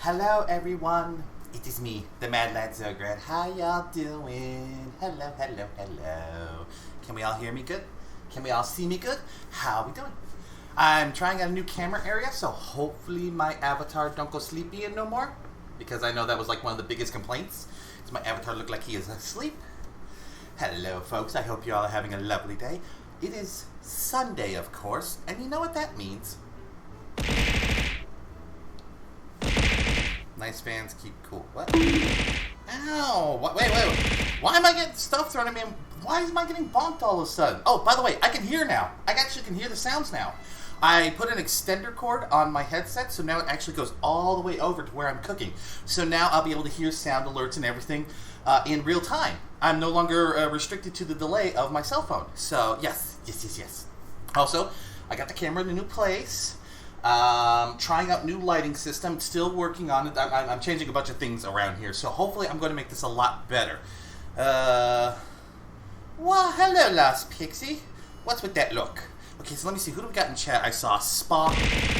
Hello everyone, it is me, the Mad Lad Xograd. How y'all doing? Hello, hello, hello. Can we all hear me good? Can we all see me good? How are we doing? I'm trying out a new camera area, so hopefully my avatar don't go sleepy in no more. Because I know that was like one of the biggest complaints. Does my avatar look like he is asleep? Hello folks, I hope you all are having a lovely day. It is Sunday, of course, and you know what that means. Nice fans keep cool. What? Ow! Wait. Why am I getting stuff thrown at me? Why am I getting bonked all of a sudden? Oh, by the way, I can hear now. I actually can hear the sounds now. I put an extender cord on my headset, so now it actually goes all the way over to where I'm cooking. So now I'll be able to hear sound alerts and everything in real time. I'm no longer restricted to the delay of my cell phone. So, yes. Also, I got the camera in a new place. Trying out new lighting system, still working on it. I'm changing a bunch of things around here, so hopefully I'm going to make this a lot better. Well, hello, Last Pixie. What's with that look? Okay, so let me see, who do we got in chat? I saw Spock,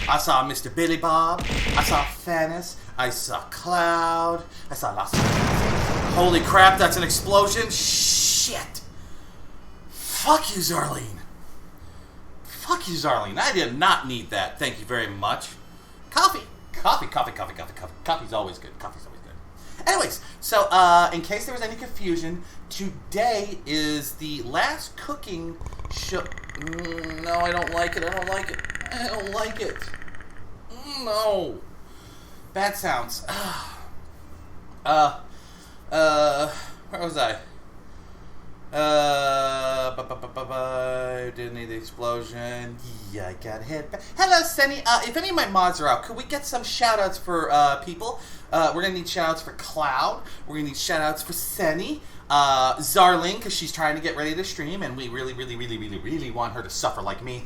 I saw Mr. Billy Bob, I saw Fanis, I saw Cloud, I saw Lost. Holy crap, that's an explosion! Shit! Fuck you, Zarlene! Fuck you, Zarlene. I did not need that. Thank you very much. Coffee. Coffee's always good. Anyways, so, in case there was any confusion, today is the last cooking show. No, I don't like it. No. Bad sounds. Where was I? Didn't need the explosion. Yeah, I got hit. Hello, Senny. If any of my mods are out, could we get some shoutouts for people? We're gonna need shoutouts for Cloud. We're gonna need shoutouts for Senny. Zarling, because she's trying to get ready to stream, and we really want her to suffer like me.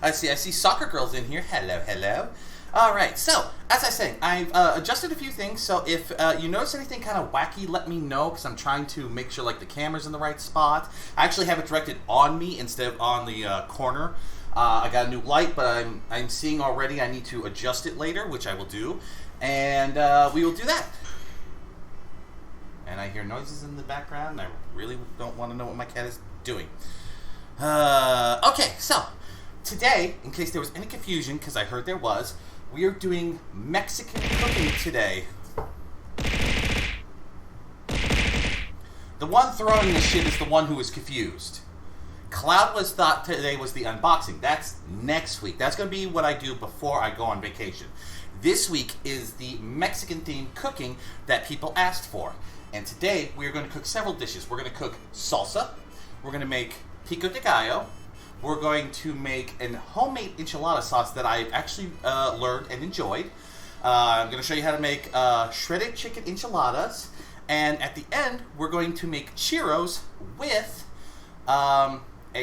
I see Soccer Girl's in here. Hello. Alright, so, as I was saying, I've adjusted a few things, so if you notice anything kind of wacky, let me know, because I'm trying to make sure like the camera's in the right spot. I actually have it directed on me instead of on the corner. I got a new light, but I'm seeing already I need to adjust it later, which I will do, and we will do that. And I hear noises in the background, and I really don't want to know what my cat is doing. Okay, so, today, in case there was any confusion, because I heard there was, we are doing Mexican cooking today. The one throwing the shit is the one who was confused. Cloud thought today was the unboxing. That's next week. That's going to be what I do before I go on vacation. This week is the Mexican-themed cooking that people asked for. And today, we're going to cook several dishes. We're going to cook salsa. We're going to make Pico De Gallo. We're going to make a homemade enchilada sauce that I've actually learned and enjoyed. I'm going to show you how to make shredded chicken enchiladas. And at the end, we're going to make churros with a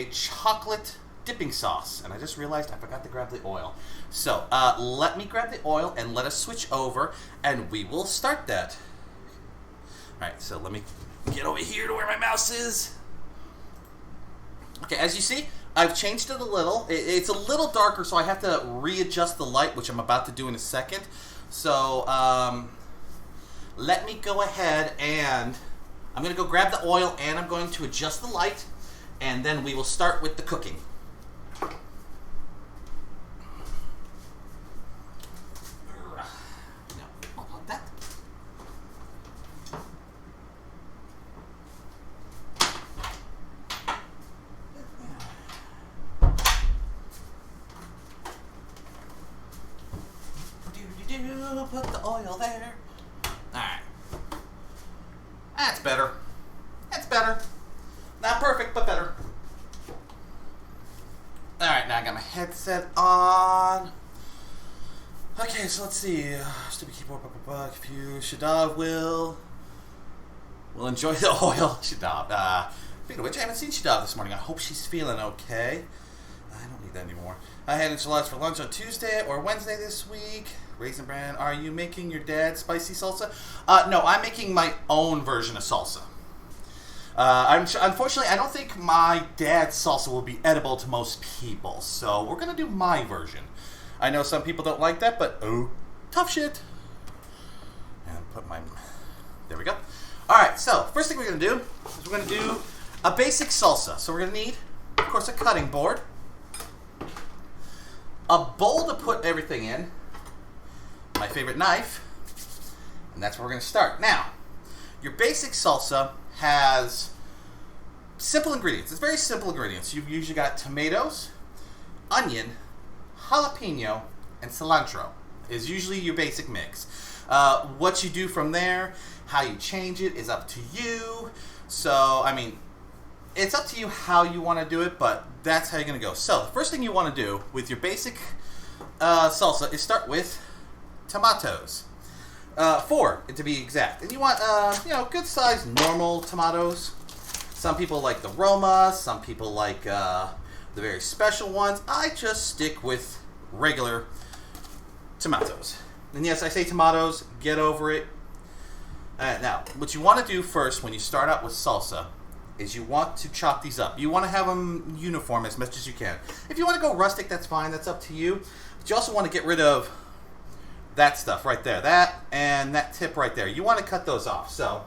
chocolate dipping sauce. And I just realized I forgot to grab the oil. So let me grab the oil and let us switch over, and we will start that. Alright, so let me get over here to where my mouse is. Okay, as you see, I've changed it a little. It's a little darker, so I have to readjust the light, which I'm about to do in a second. So, let me go ahead and I'm going to go grab the oil, and I'm going to adjust the light, and then we will start with the cooking. Put the oil there. Alright. That's better. Not perfect, but better. Alright, now I got my headset on. Okay, so let's see. Stupid keyboard, confused. Shadav will enjoy the oil. Shadav. Speaking of which, I haven't seen Shadav this morning. I hope she's feeling okay. I don't need that anymore. I had enchiladas for lunch on Tuesday or Wednesday this week. Raisin Bran, are you making your dad's spicy salsa? No, I'm making my own version of salsa. Unfortunately, I don't think my dad's salsa will be edible to most people, so we're going to do my version. I know some people don't like that, but oh, tough shit. put my... There we go. Alright, so first thing we're going to do is we're going to do a basic salsa. So we're going to need, of course, a cutting board, a bowl to put everything in, my favorite knife, and that's where we're going to start. Now, your basic salsa has simple ingredients. It's very simple ingredients. You've usually got tomatoes, onion, jalapeno, and cilantro is usually your basic mix. What you do from there, how you change it, is up to you. So, I mean, it's up to you how you want to do it, but that's how you're going to go. So, the first thing you want to do with your basic salsa is start with tomatoes. 4, to be exact. And you want, good-sized, normal tomatoes. Some people like the Roma, some people like the very special ones. I just stick with regular tomatoes. And yes, I say tomatoes, get over it. Now, what you want to do first when you start out with salsa is you want to chop these up. You want to have them uniform as much as you can. If you want to go rustic, that's fine. That's up to you. But you also want to get rid of that stuff right there. That and that tip right there. You want to cut those off. So,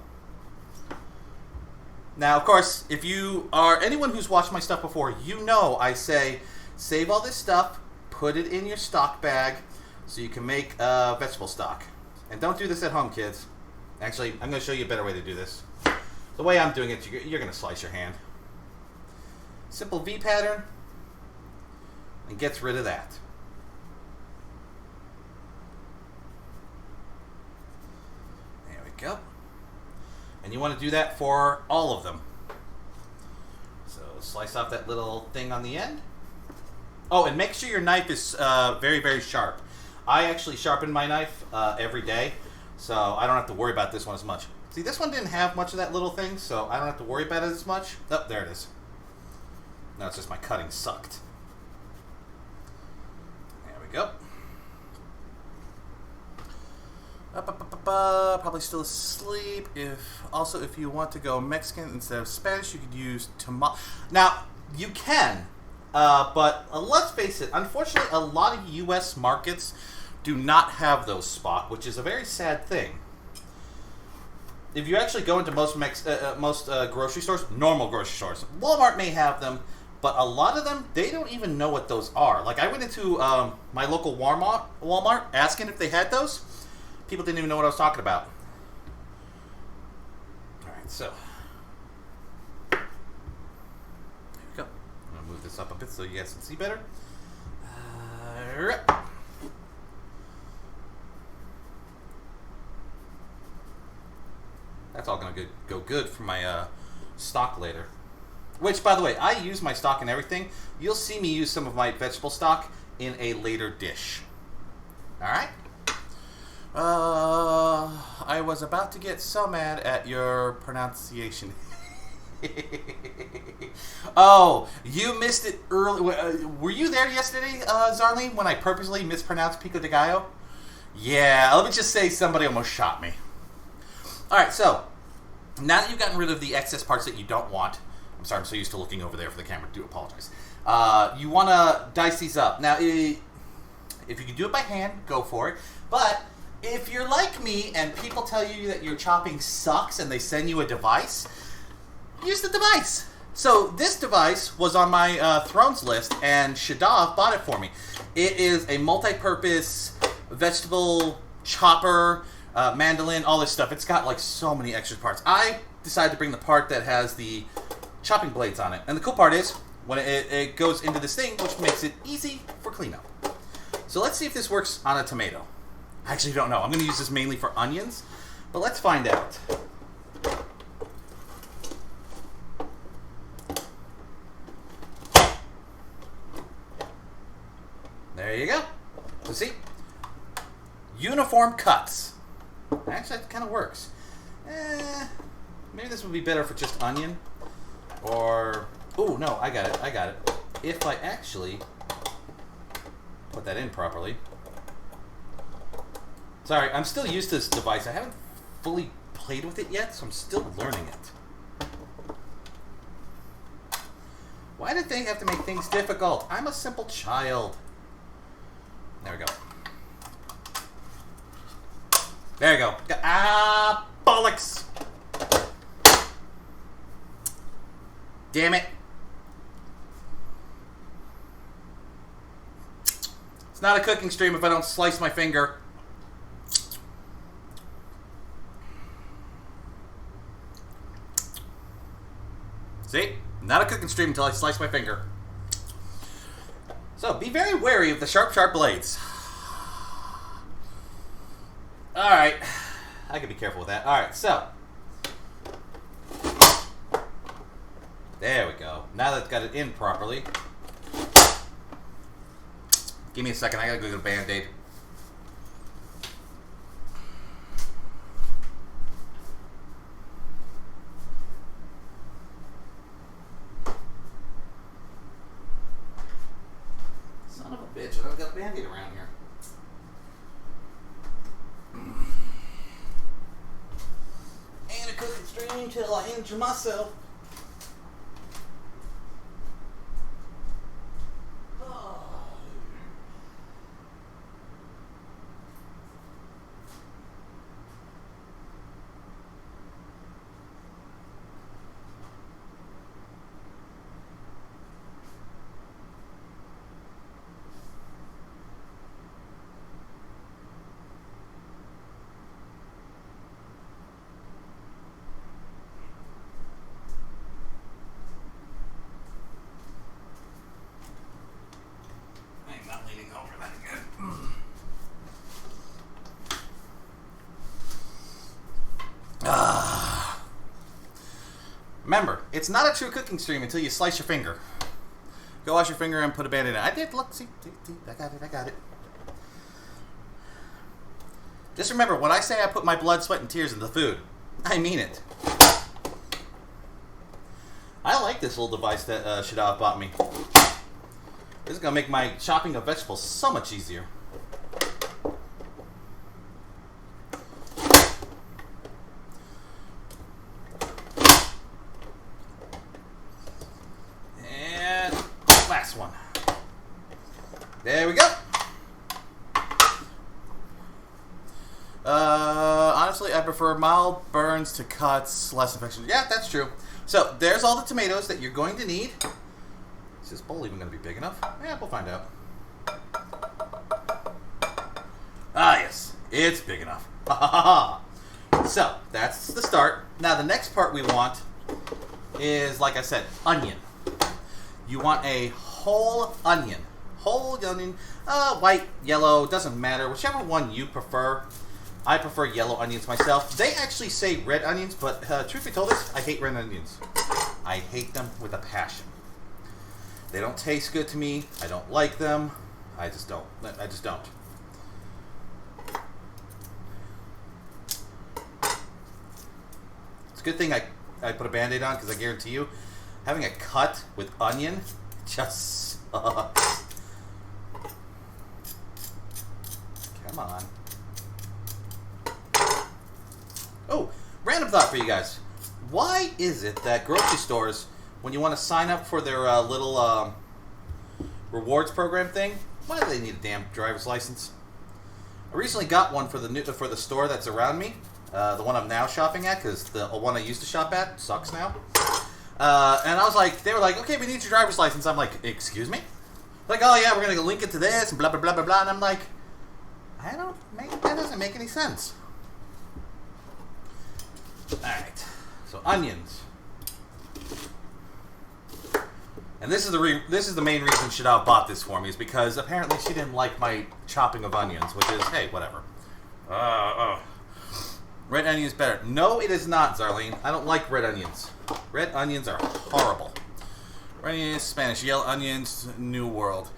now, of course, if you are anyone who's watched my stuff before, you know I say save all this stuff, put it in your stock bag so you can make vegetable stock. And don't do this at home, kids. Actually, I'm going to show you a better way to do this. The way I'm doing it, you're going to slice your hand. Simple V pattern, and gets rid of that. There we go. And you want to do that for all of them. So slice off that little thing on the end. Oh, and make sure your knife is very, very sharp. I actually sharpen my knife every day, so I don't have to worry about this one as much. See, this one didn't have much of that little thing, so I don't have to worry about it as much. Oh, there it is. No, it's just my cutting sucked. There we go. Probably still asleep. If you want to go Mexican instead of Spanish, you could use tomato. Now, you can, but let's face it, unfortunately, a lot of U.S. markets do not have those spot, which is a very sad thing. If you actually go into most grocery stores, normal grocery stores, Walmart may have them, but a lot of them, they don't even know what those are. Like, I went into my local Walmart asking if they had those. People didn't even know what I was talking about. Alright, so. There we go. I'm going to move this up a bit so you guys can see better. That's all going to go good for my stock later. Which, by the way, I use my stock in everything. You'll see me use some of my vegetable stock in a later dish. Alright? I was about to get so mad at your pronunciation. Oh, you missed it early. Were you there yesterday, Zarlene, when I purposely mispronounced Pico De Gallo? Yeah, let me just say somebody almost shot me. Alright, so, now that you've gotten rid of the excess parts that you don't want, I'm sorry, I'm so used to looking over there for the camera, I do apologize. You want to dice these up. Now, if you can do it by hand, go for it. But if you're like me and people tell you that your chopping sucks and they send you a device, use the device. So this device was on my Thrones list, and Shadav bought it for me. It is a multi-purpose vegetable chopper, mandolin, all this stuff. It's got like so many extra parts. I decided to bring the part that has the chopping blades on it. And the cool part is, when it goes into this thing, which makes it easy for cleanup. So let's see if this works on a tomato. I actually don't know. I'm going to use this mainly for onions, but let's find out. There you go. So see? Uniform cuts. Actually, that kind of works. Maybe this would be better for just onion. Or... Oh, no, I got it. If I actually put that in properly. Sorry, I'm still used to this device. I haven't fully played with it yet, so I'm still learning it. Why did they have to make things difficult? I'm a simple child. There we go. There you go. Ah, bollocks. Damn it. It's not a cooking stream if I don't slice my finger. See? Not a cooking stream until I slice my finger. So, be very wary of the sharp, sharp blades. Alright. I can be careful with that. Alright, so. There we go. Now that it's got it in properly. Give me a second. I gotta go get a Band-Aid. Son of a bitch. I don't got a Band-Aid around here. Ain't a cooking stream till I injure myself. Remember, it's not a true cooking stream until you slice your finger. Go wash your finger and put a Band-Aid in. I did. Look, see, I got it. Just remember, when I say I put my blood, sweat, and tears into the food, I mean it. I like this little device that Shadav bought me. This is going to make my chopping of vegetables so much easier. And last one. There we go. Honestly, I prefer mild burns to cuts, less infection. Yeah, that's true. So, there's all the tomatoes that you're going to need. Is this bowl even going to be big enough? Yeah, we'll find out. Ah, yes. It's big enough. So, that's the start. Now, the next part we want is, like I said, onion. You want a whole onion. Whole onion. White, yellow, doesn't matter. Whichever one you prefer. I prefer yellow onions myself. They actually say red onions, but truth be told, I hate red onions. I hate them with a passion. They don't taste good to me. I don't like them. I just don't. It's a good thing I put a Band-Aid on, because I guarantee you, having a cut with onion just sucks. Come on. Oh, random thought for you guys. Why is it that grocery stores, when you want to sign up for their little rewards program thing, why do they need a damn driver's license? I recently got one for the store that's around me, the one I'm now shopping at, because the one I used to shop at sucks now. And I was like, they were like, okay, we need your driver's license. I'm like, excuse me? Like, oh yeah, we're gonna link it to this and blah blah blah blah blah. And I'm like, that doesn't make any sense. Alright, so onions. And this is the main reason Shadav bought this for me, is because apparently she didn't like my chopping of onions, which is, hey, whatever. Red onion is better. No, it is not, Zarlene. I don't like red onions. Red onions are horrible. Red onions, Spanish. Yellow onions, New World.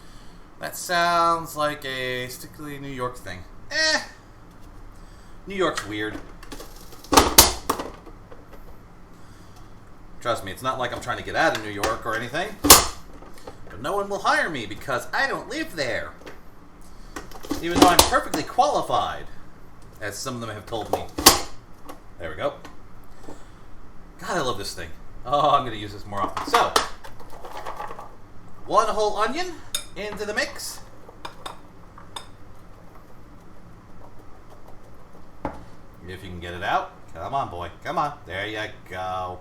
That sounds like a strictly New York thing. New York's weird. Trust me, it's not like I'm trying to get out of New York or anything. But no one will hire me because I don't live there. Even though I'm perfectly qualified, as some of them have told me. There we go. God, I love this thing. Oh, I'm going to use this more often. So, one whole onion into the mix. If you can get it out. Come on, boy. Come on. There you go.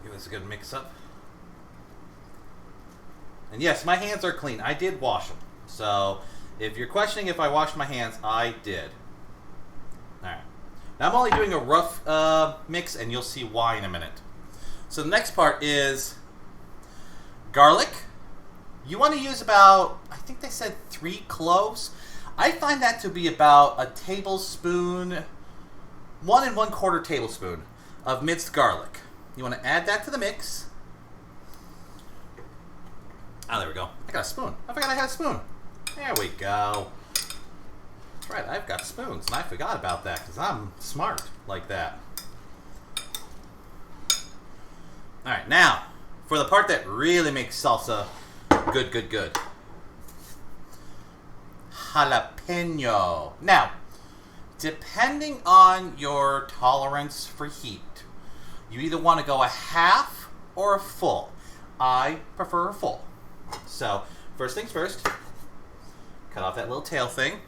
Give this a good mix up. And yes, my hands are clean. I did wash them. So, if you're questioning if I washed my hands, I did. Alright. Now I'm only doing a rough mix, and you'll see why in a minute. So the next part is garlic. You want to use about, I think they said 3 cloves. I find that to be about a tablespoon, 1 1/4 tablespoon of minced garlic. You want to add that to the mix. Oh, there we go. I got a spoon. I forgot I had a spoon. There we go. That's right, I've got spoons, and I forgot about that because I'm smart like that. Alright, now, for the part that really makes salsa good, good, good. Jalapeno. Now, depending on your tolerance for heat, you either want to go a half or a full. I prefer a full. So, first things first, cut off that little tail thing.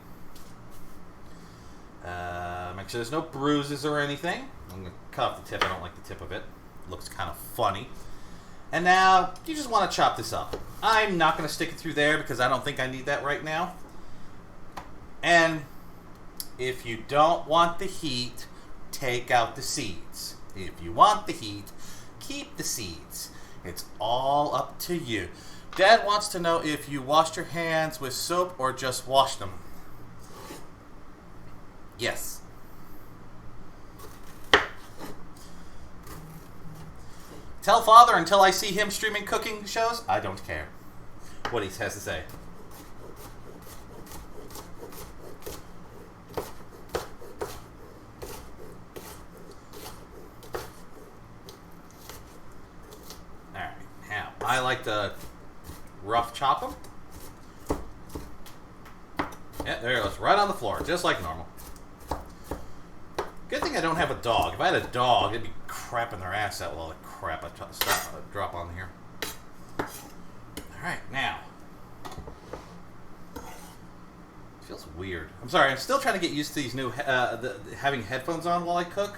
Make sure there's no bruises or anything. I'm going to cut off the tip. I don't like the tip of it. It looks kind of funny. And now, you just want to chop this up. I'm not going to stick it through there because I don't think I need that right now. And if you don't want the heat, take out the seeds. If you want the heat, keep the seeds. It's all up to you. Dad wants to know if you washed your hands with soap or just washed them. Yes. Tell Father until I see him streaming cooking shows, I don't care what he has to say. Alright, now, I like to rough chop them. Yeah, there it goes, right on the floor, just like normal. Good thing I don't have a dog. If I had a dog, it'd be crapping their ass out with all the crap I drop on here. Alright, now. It feels weird. I'm sorry, I'm still trying to get used to these new, having headphones on while I cook.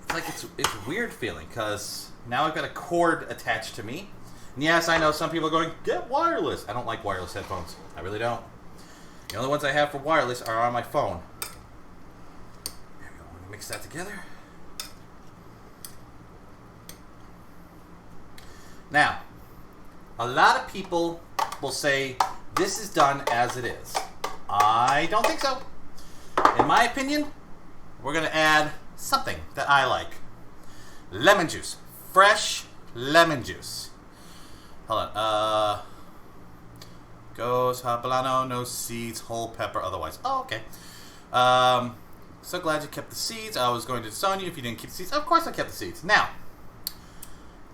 It's like, it's weird feeling, because now I've got a cord attached to me. And yes, I know some people are going, get wireless. I don't like wireless headphones. I really don't. The only ones I have for wireless are on my phone. There we go. We're going to mix that together. Now, a lot of people will say this is done as it is. I don't think so. In my opinion, we're going to add something that I like. Lemon juice. Fresh lemon juice. Hold on. Goes habanero, no seeds, whole pepper, otherwise. Oh, okay. So glad you kept the seeds. I was going to disown you if you didn't keep the seeds. Of course I kept the seeds. Now,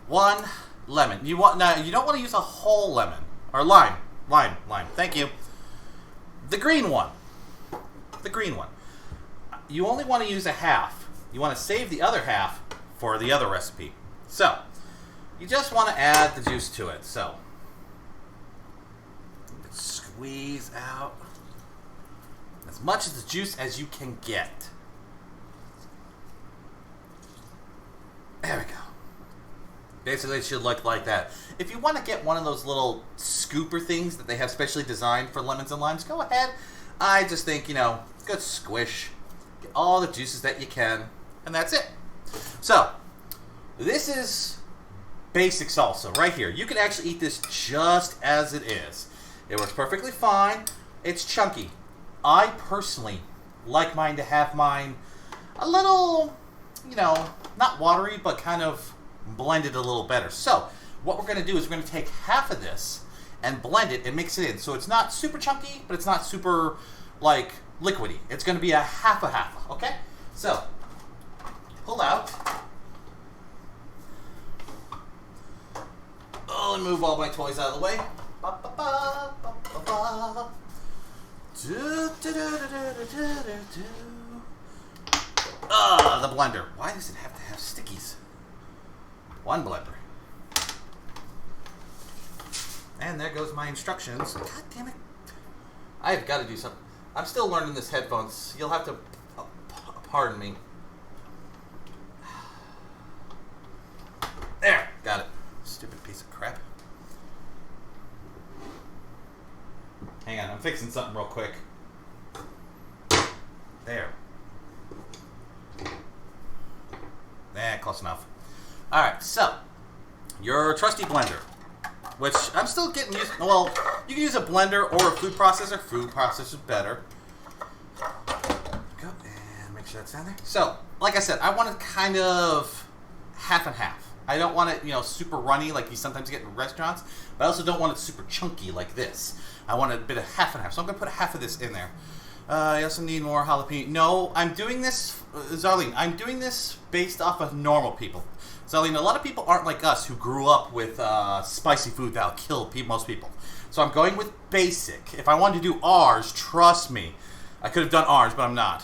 1 lemon. You don't want to use a whole lemon. Or lime. Lime. Thank you. The green one. The green one. You only want to use a half. You want to save the other half for the other recipe. So, you just want to add the juice to it. So, squeeze out as much of the juice as you can get. There we go. Basically, it should look like that. If you want to get one of those little scooper things that they have specially designed for lemons and limes, go ahead. I just think, good squish. Get all the juices that you can, and that's it. So, this is basic salsa right here. You can actually eat this just as it is. It works perfectly fine. It's chunky. I personally like mine to have mine a little, not watery, but kind of blended a little better. So, what we're going to do is we're going to take half of this and blend it and mix it in. So it's not super chunky, but it's not super, liquidy. It's going to be a half, okay? So, pull out. Oh, let me move all my toys out of the way. The blender. Why does it have to have stickies? One blender. And there goes my instructions. God damn it. I've got to do something. I'm still learning this headphones. You'll have to pardon me. There. Got it. Stupid piece of crap. Hang on. I'm fixing something real quick. There. Close enough. Alright, so. Your trusty blender. Which I'm still getting used to. Well, you can use a blender or a food processor. Food processor is better. Go and make sure that's down there. So, like I said, I want it kind of half and half. I don't want it, super runny like you sometimes get in restaurants, but I also don't want it super chunky like this. I want it a bit of half and half. So I'm going to put half of this in there. I also need more jalapeno. No, I'm doing this, Zarlene, I'm doing this based off of normal people. Zarlene, a lot of people aren't like us who grew up with spicy food that'll kill most people. So I'm going with basic. If I wanted to do ours, trust me, I could have done ours, but I'm not.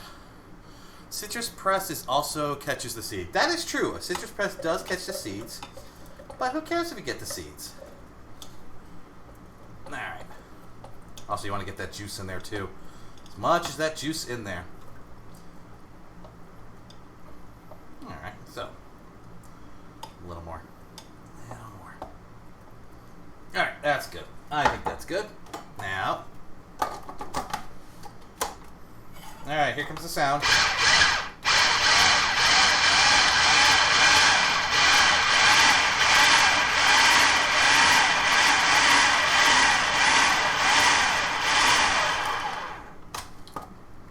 Citrus press also catches the seed. That is true. A citrus press does catch the seeds, but who cares if you get the seeds? Alright. Also, you want to get that juice in there too. As much as that juice in there. Alright, so. A little more. A little more. Alright, that's good. I think that's good. Now. Alright, here comes the sound.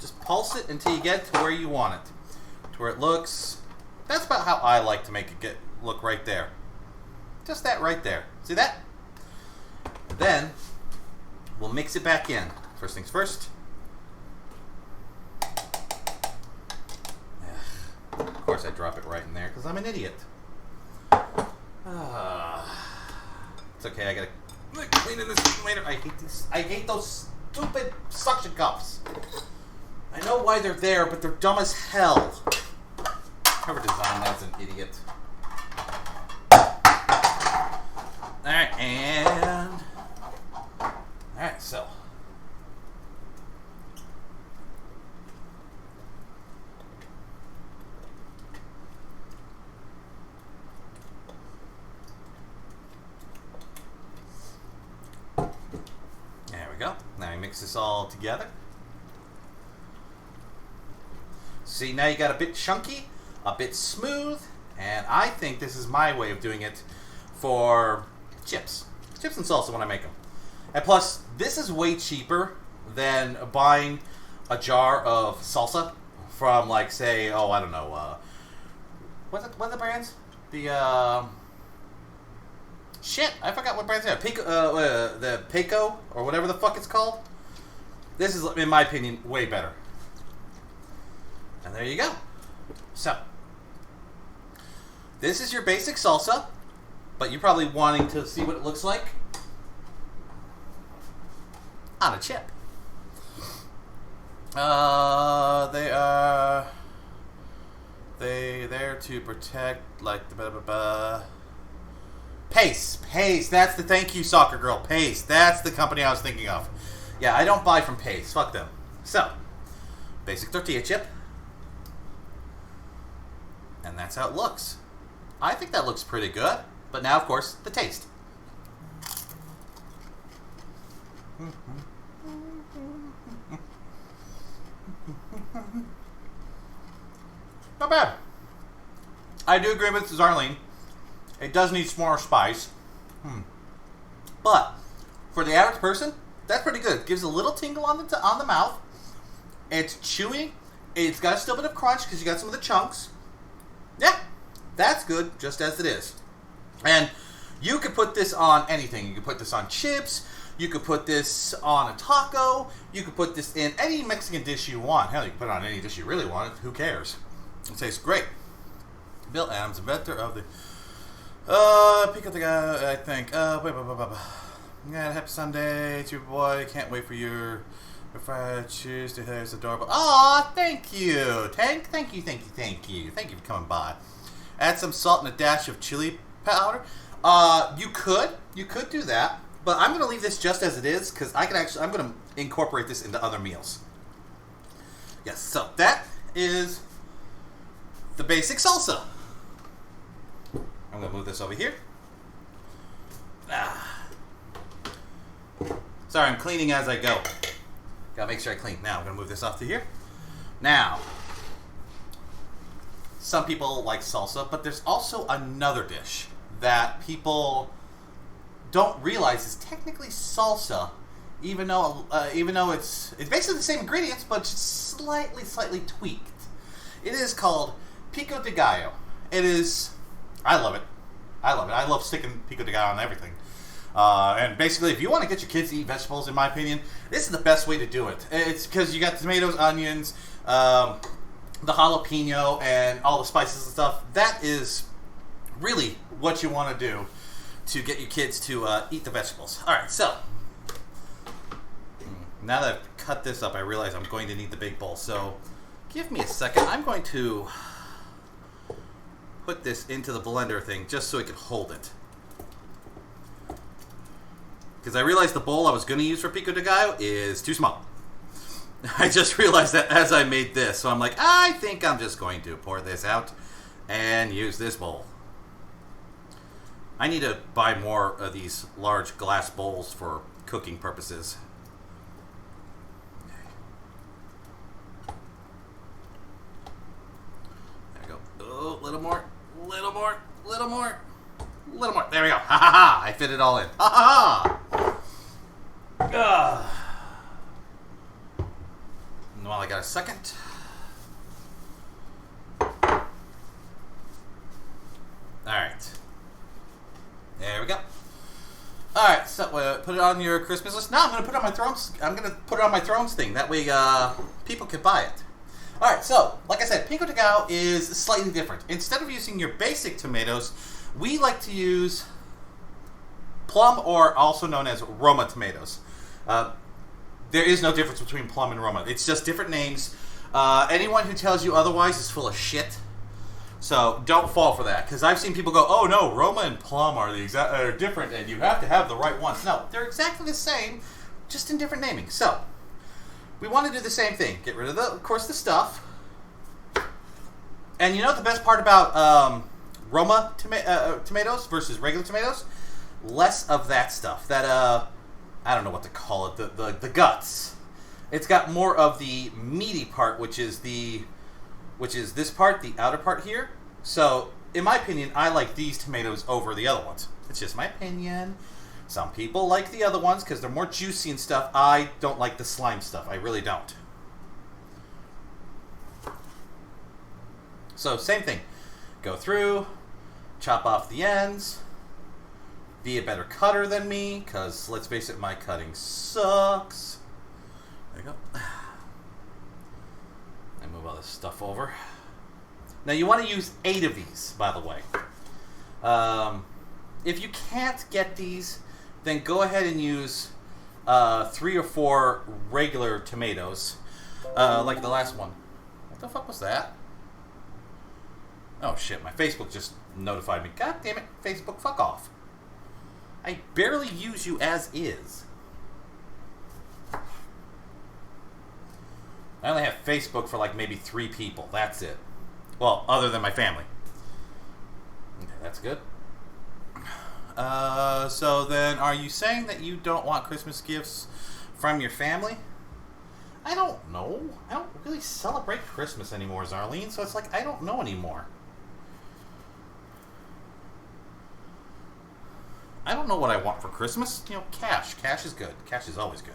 Just pulse it until you get to where you want it. To where it looks... That's about how I like to make it look right there. Just that right there. See that? And then, we'll mix it back in. First things first. Of course I drop it right in there because I'm an idiot. It's okay, I gotta clean this later. I hate these. I hate those stupid suction cups. I know why they're there, but they're dumb as hell. Whoever designed that's an idiot. Alright, and... Alright, so... There we go. Now you mix this all together. See, now you got a bit chunky, a bit smooth, and I think this is my way of doing it for chips. Chips and salsa when I make them. And plus, this is way cheaper than buying a jar of salsa from, like, say, oh, I don't know, what are the brands? Shit, I forgot what brands they are. The Pico, or whatever the fuck it's called. This is, in my opinion, way better. And there you go. So, this is your basic salsa, but you're probably wanting to see what it looks like on a chip. They there to protect, like, the blah, blah, blah. Pace, that's the, thank you, soccer girl, Pace, that's the company I was thinking of. Yeah, I don't buy from Pace, fuck them. So, basic tortilla chip. And that's how it looks. I think that looks pretty good. But now, of course, the taste. Not bad. I do agree with Zarlene. It does need some more spice. But for the average person, that's pretty good. It gives a little tingle on the mouth. It's chewy. It's got a still bit of crunch because you got some of the chunks. Yeah, that's good just as it is. And you could put this on anything. You could put this on chips. You could put this on a taco. You could put this in any Mexican dish you want. Hell, you can put it on any dish you really want. Who cares? It tastes great. Bill Adams, inventor of the Pico De Gallo, I think. Yeah, happy Sunday to your boy. Can't wait for your fried Tuesday. It's adorable. Aw, thank you. Thank you for coming by. Add some salt and a dash of chili powder. You could do that, But I'm going to leave this just as it is because I'm going to incorporate this into other meals. Yes, so that is the basic salsa. I'm going to move this over here. Sorry, I'm cleaning as I go. Gotta make sure I clean. Now, I'm going to move this off to here. Now, some people like salsa, but there's also another dish that people don't realize is technically salsa, even though it's basically the same ingredients, but just slightly tweaked. It is called Pico De Gallo. It is, I love it. I love sticking Pico De Gallo on everything. And basically, if you want to get your kids to eat vegetables, in my opinion, this is the best way to do it. It's because you got tomatoes, onions, the jalapeno, and all the spices and stuff. That is really what you want to do to get your kids to eat the vegetables. Alright, so now that I've cut this up, I realize I'm going to need the big bowl. So give me a second. I'm going to put this into the blender thing just so it can hold it. Because I realized the bowl I was going to use for Pico de Gallo is too small. I just realized that as I made this. So I'm like, I think I'm just going to pour this out and use this bowl. I need to buy more of these large glass bowls for cooking purposes. There we go. Oh, little more. There we go. Ha ha ha! I fit it all in. Ha ha ha! Well, I got a second. Alright. There we go. Alright, so put it on your Christmas list. Now I'm going to put it on my Thrones. I'm going to put it on my Thrones thing. That way people can buy it. Alright, so, like I said, Pico de Gallo is slightly different. Instead of using your basic tomatoes, we like to use plum, or also known as Roma tomatoes. There is no difference between plum and Roma. It's just different names. Anyone who tells you otherwise is full of shit. So don't fall for that, because I've seen people go, "Oh no, Roma and plum are different, and you have to have the right ones." No, they're exactly the same, just in different naming. So we want to do the same thing. Get rid of of course, the stuff. And you know the best part about Roma tomatoes versus regular tomatoes? Less of that stuff. That I don't know what to call it. The guts. It's got more of the meaty part, which is this part, the outer part here. So, in my opinion, I like these tomatoes over the other ones. It's just my opinion. Some people like the other ones because they're more juicy and stuff. I don't like the slime stuff. I really don't. So, same thing. Go through, chop off the ends. Be a better cutter than me, because let's face it, my cutting sucks. There you go. I move all this stuff over. Now you want to use 8 of these, by the way. If you can't get these, then go ahead and use 3 or 4 regular tomatoes, like the last one. What the fuck was that? Oh shit, my Facebook just notified me. God damn it, Facebook, fuck off. I barely use you as is. I only have Facebook for like maybe 3 people. That's it. Well, other than my family. Okay, that's good. So then, are you saying that you don't want Christmas gifts from your family? I don't know. I don't really celebrate Christmas anymore, Zarlene, so it's like, I don't know anymore. I don't know what I want for Christmas. You know, cash. Cash is good. Cash is always good.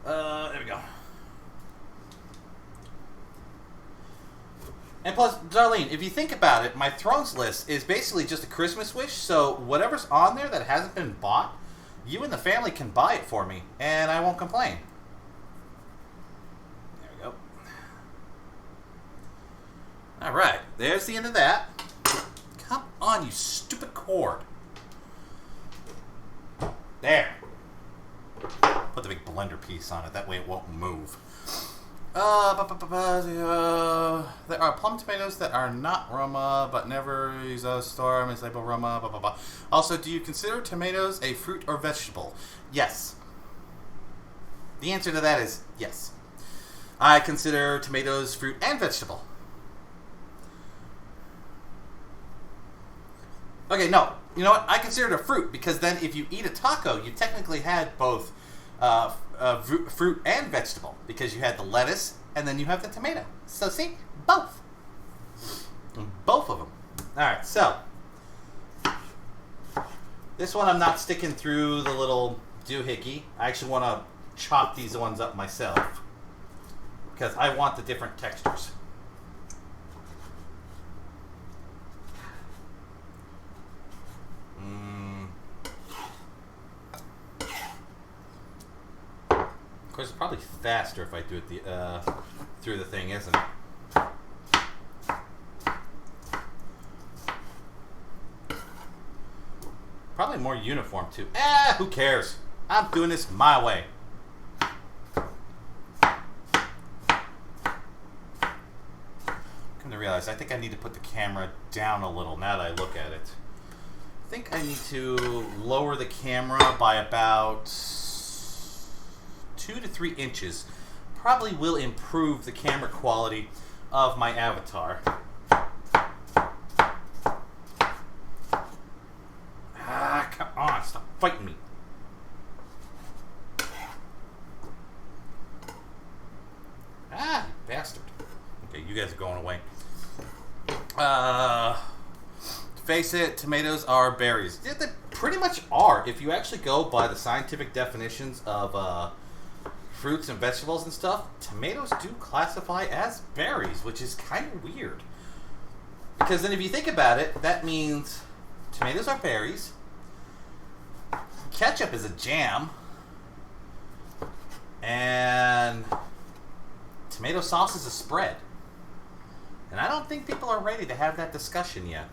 There we go. And plus, Darlene, if you think about it, my Thrones list is basically just a Christmas wish, so whatever's on there that hasn't been bought, you and the family can buy it for me, and I won't complain. There we go. Alright, there's the end of that. Come on, you stupid cord. There. Put the big blender piece on it. That way it won't move. There are plum tomatoes that are not Roma, but never use a storm as label Roma, blah, blah, blah. Also, do you consider tomatoes a fruit or vegetable? Yes. The answer to that is yes. I consider tomatoes fruit and vegetable. Okay, no. You know what? I consider it a fruit because then if you eat a taco, you technically had both fruit and vegetable because you had the lettuce and then you have the tomato. So see? Both. Both of them. Alright, so this one I'm not sticking through the little doohickey. I actually want to chop these ones up myself because I want the different textures. Of course, it's probably faster if I do it through the thing, isn't it? Probably more uniform, too. Who cares? I'm doing this my way. Come to realize, I think I need to put the camera down a little now that I look at it. I think I need to lower the camera by about 2 to 3 inches. Probably will improve the camera quality of my avatar. Come on, stop fighting me. You bastard. Okay, you guys are going away. Face it, tomatoes are berries. Yeah, they pretty much are. If you actually go by the scientific definitions of fruits and vegetables and stuff, tomatoes do classify as berries, which is kind of weird. Because then if you think about it, that means tomatoes are berries, ketchup is a jam, and tomato sauce is a spread. And I don't think people are ready to have that discussion yet.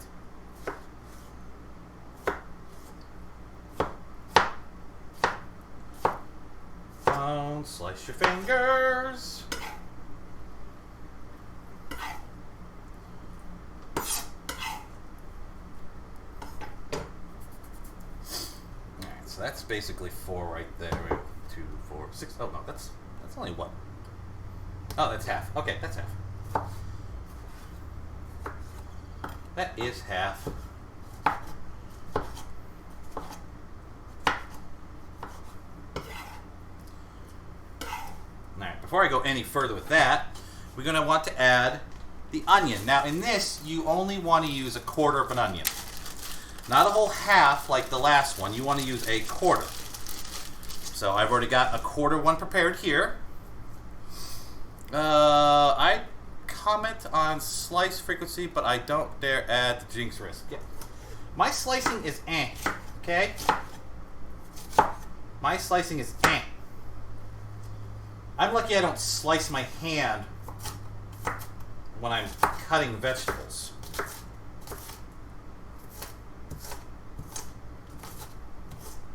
Don't slice your fingers. Alright, so that's basically 4 right there. 2, 4, 6. Oh no, that's only 1. Oh, that's half. Okay, that's half. That is half. Alright, before I go any further with that, we're going to want to add the onion. Now, in this, you only want to use 1/4 of an onion. Not a whole half like the last one. You want to use 1/4. So I've already got 1/4 one prepared here. I comment on slice frequency, but I don't dare add the jinx risk. Yeah. My slicing is okay? My slicing is I'm lucky I don't slice my hand when I'm cutting vegetables.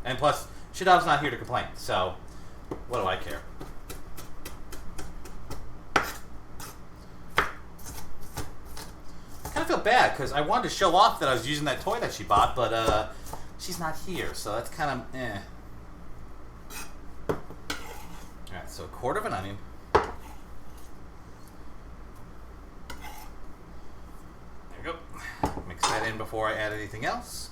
And plus, Shadav's not here to complain, so what do I care? I kind of feel bad because I wanted to show off that I was using that toy that she bought, but she's not here, so that's kind of Alright, so 1/4 of an onion. There we go. Mix that in before I add anything else.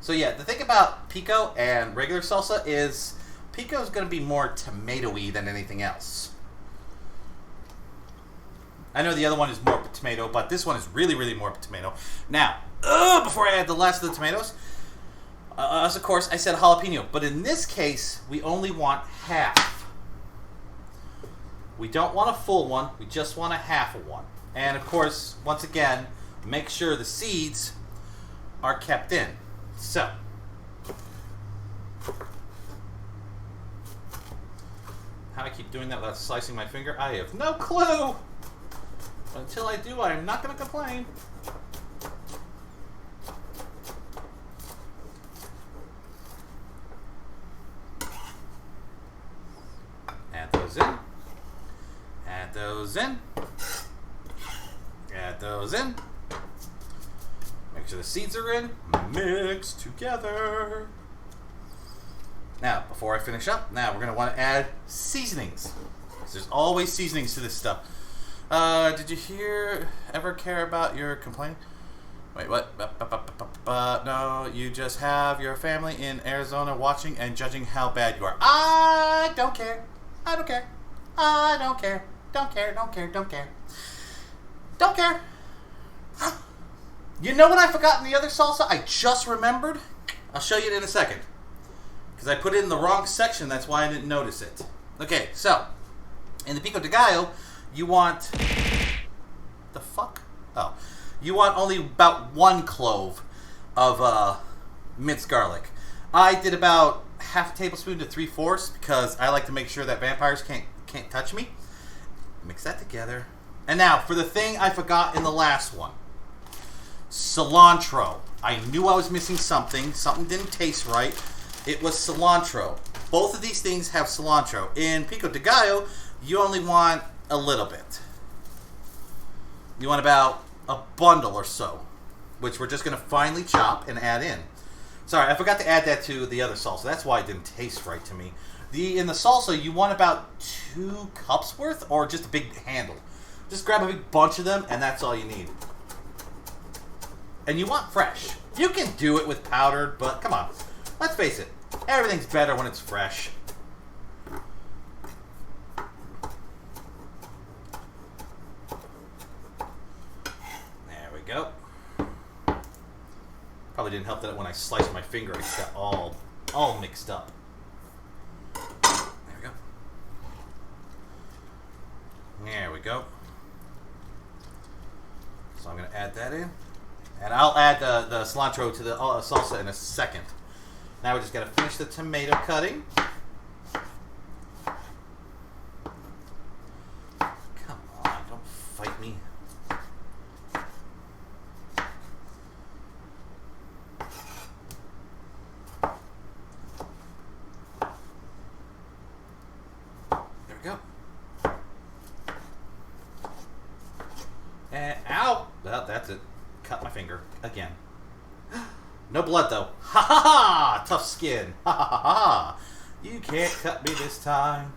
So yeah, the thing about pico and regular salsa is pico is going to be more tomato-y than anything else. I know the other one is more tomato, but this one is really, really more tomato. Now, before I add the last of the tomatoes, as of course, I said jalapeno, but in this case, we only want half. We don't want a full one, we just want a half of one. And of course, once again, make sure the seeds are kept in. So, how do I keep doing that without slicing my finger? I have no clue! Until I do, I'm not going to complain. Add those in. Add those in. Add those in. Make sure the seeds are in. Mix together. Now, before I finish up, now we're going to want to add seasonings. Because there's always seasonings to this stuff. Did you ever care about your complaining? Wait, what? No, you just have your family in Arizona watching and judging how bad you are. I don't care. I don't care. I don't care. Don't care, don't care, don't care. Don't care. You know what I forgot in the other salsa? I just remembered. I'll show you it in a second. Because I put it in the wrong section, that's why I didn't notice it. Okay, so, in the Pico De Gallo, you want... The fuck? Oh. You want only about 1 clove of minced garlic. I did about half a tablespoon to 3/4 because I like to make sure that vampires can't touch me. Mix that together. And now, for the thing I forgot in the last one. Cilantro. I knew I was missing something. Something didn't taste right. It was cilantro. Both of these things have cilantro. In Pico De Gallo, you only want a little bit. You want about a bundle or so, which we're just going to finely chop and add in. Sorry, I forgot to add that to the other salsa. That's why it didn't taste right to me. In the salsa, you want about 2 cups worth, or just a big handle. Just grab a big bunch of them, and that's all you need. And you want fresh. You can do it with powdered, but come on. Let's face it. Everything's better when it's fresh. There we go. Probably didn't help that when I sliced my finger, it got all mixed up. There we go. There we go. So I'm going to add that in. And I'll add the cilantro to the salsa in a second. Now we're just going to finish the tomato cutting. Come on, don't fight me. There we go. And ow! Well, that's it. Cut my finger again. No blood though. Ha ha ha! Tough skin. Ha ha ha ha! You can't cut me this time.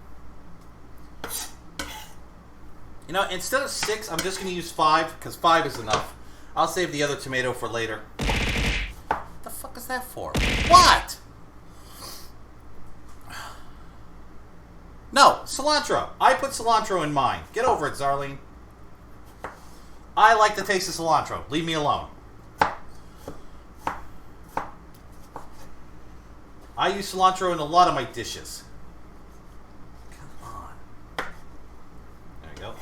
You know, instead of 6, I'm just going to use 5 because 5 is enough. I'll save the other tomato for later. What the fuck is that for? What? No, cilantro. I put cilantro in mine. Get over it, Zarlene. I like the taste of cilantro. Leave me alone. I use cilantro in a lot of my dishes. Come on. There we go.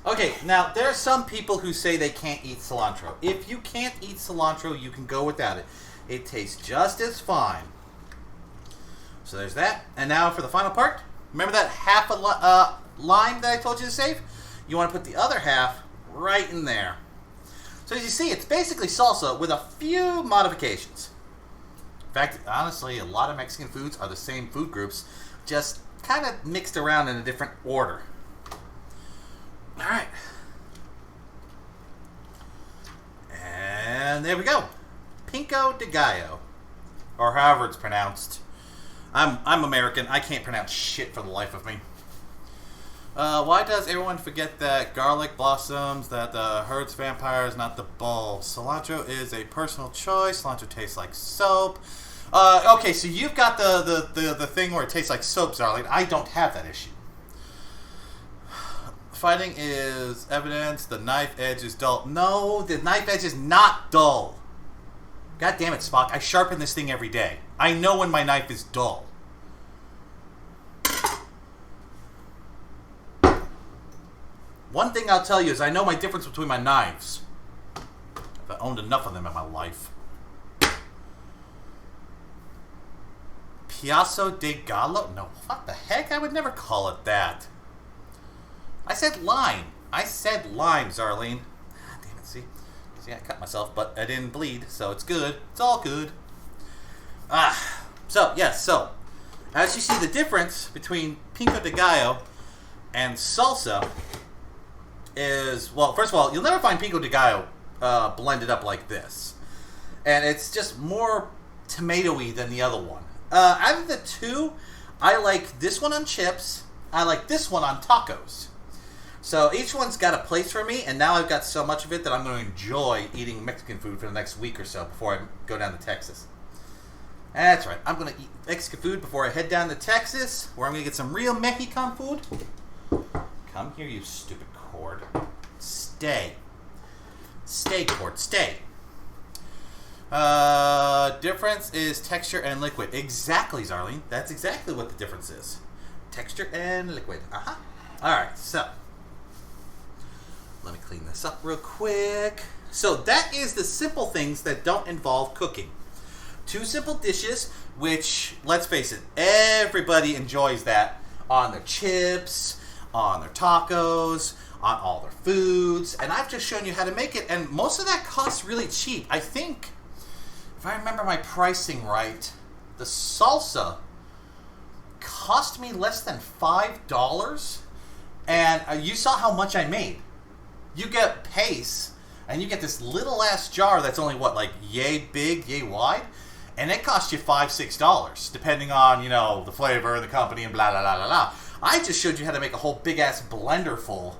Okay, now there are some people who say they can't eat cilantro. If you can't eat cilantro, you can go without it. It tastes just as fine. So there's that. And now for the final part. Remember that half a lime that I told you to save? You want to put the other half right in there. So as you see, it's basically salsa with a few modifications. In fact, honestly, a lot of Mexican foods are the same food groups, just kind of mixed around in a different order. Alright. And there we go. Pico De Gallo. Or however it's pronounced. I'm American. I can't pronounce shit for the life of me. Why does everyone forget that garlic blossoms, that the hurts vampires, not the bulbs? Cilantro is a personal choice. Cilantro tastes like soap. Okay, so you've got the thing where it tastes like soap, Zarlene. I don't have that issue. Fighting is evidence. The knife edge is dull. No, the knife edge is not dull. God damn it, Spock. I sharpen this thing every day. I know when my knife is dull. One thing I'll tell you is I know my difference between my knives. I've owned enough of them in my life. Pico De Gallo? No, what the heck? I would never call it that. I said lime. I said lime, Zarlene. Ah, damn it, see? See, I cut myself, but I didn't bleed, so it's good. It's all good. So, yes, so. As you see, the difference between Pico De Gallo And salsa is, well, first of all, you'll never find Pico De Gallo blended up like this. And it's just more tomatoey than the other one. Out of the two, I like this one on chips. I like this one on tacos. So each one's got a place for me, and now I've got so much of it that I'm going to enjoy eating Mexican food for the next week or so before I go down to Texas. That's right. I'm going to eat Mexican food before I head down to Texas, where I'm going to get some real Mexican food. Come here, you stupid cord. Stay. Stay, cord. Stay. Difference is texture and liquid. Exactly, Zarlene. That's exactly what the difference is. Texture and liquid. Alright, so let me clean this up real quick. So that is the simple things that don't involve cooking. Two simple dishes, which, let's face it, everybody enjoys that on their chips, on their tacos, on all their foods. And I've just shown you how to make it, and most of that costs really cheap. I think, if I remember my pricing right, the salsa cost me less than $5, and you saw how much I made. You get paste, and you get this little ass jar that's only, what, like yay big, yay wide, and it costs you $5, $6, depending on, you know, the flavor, the company, and blah, blah, blah, blah, blah. I just showed you how to make a whole big ass blender full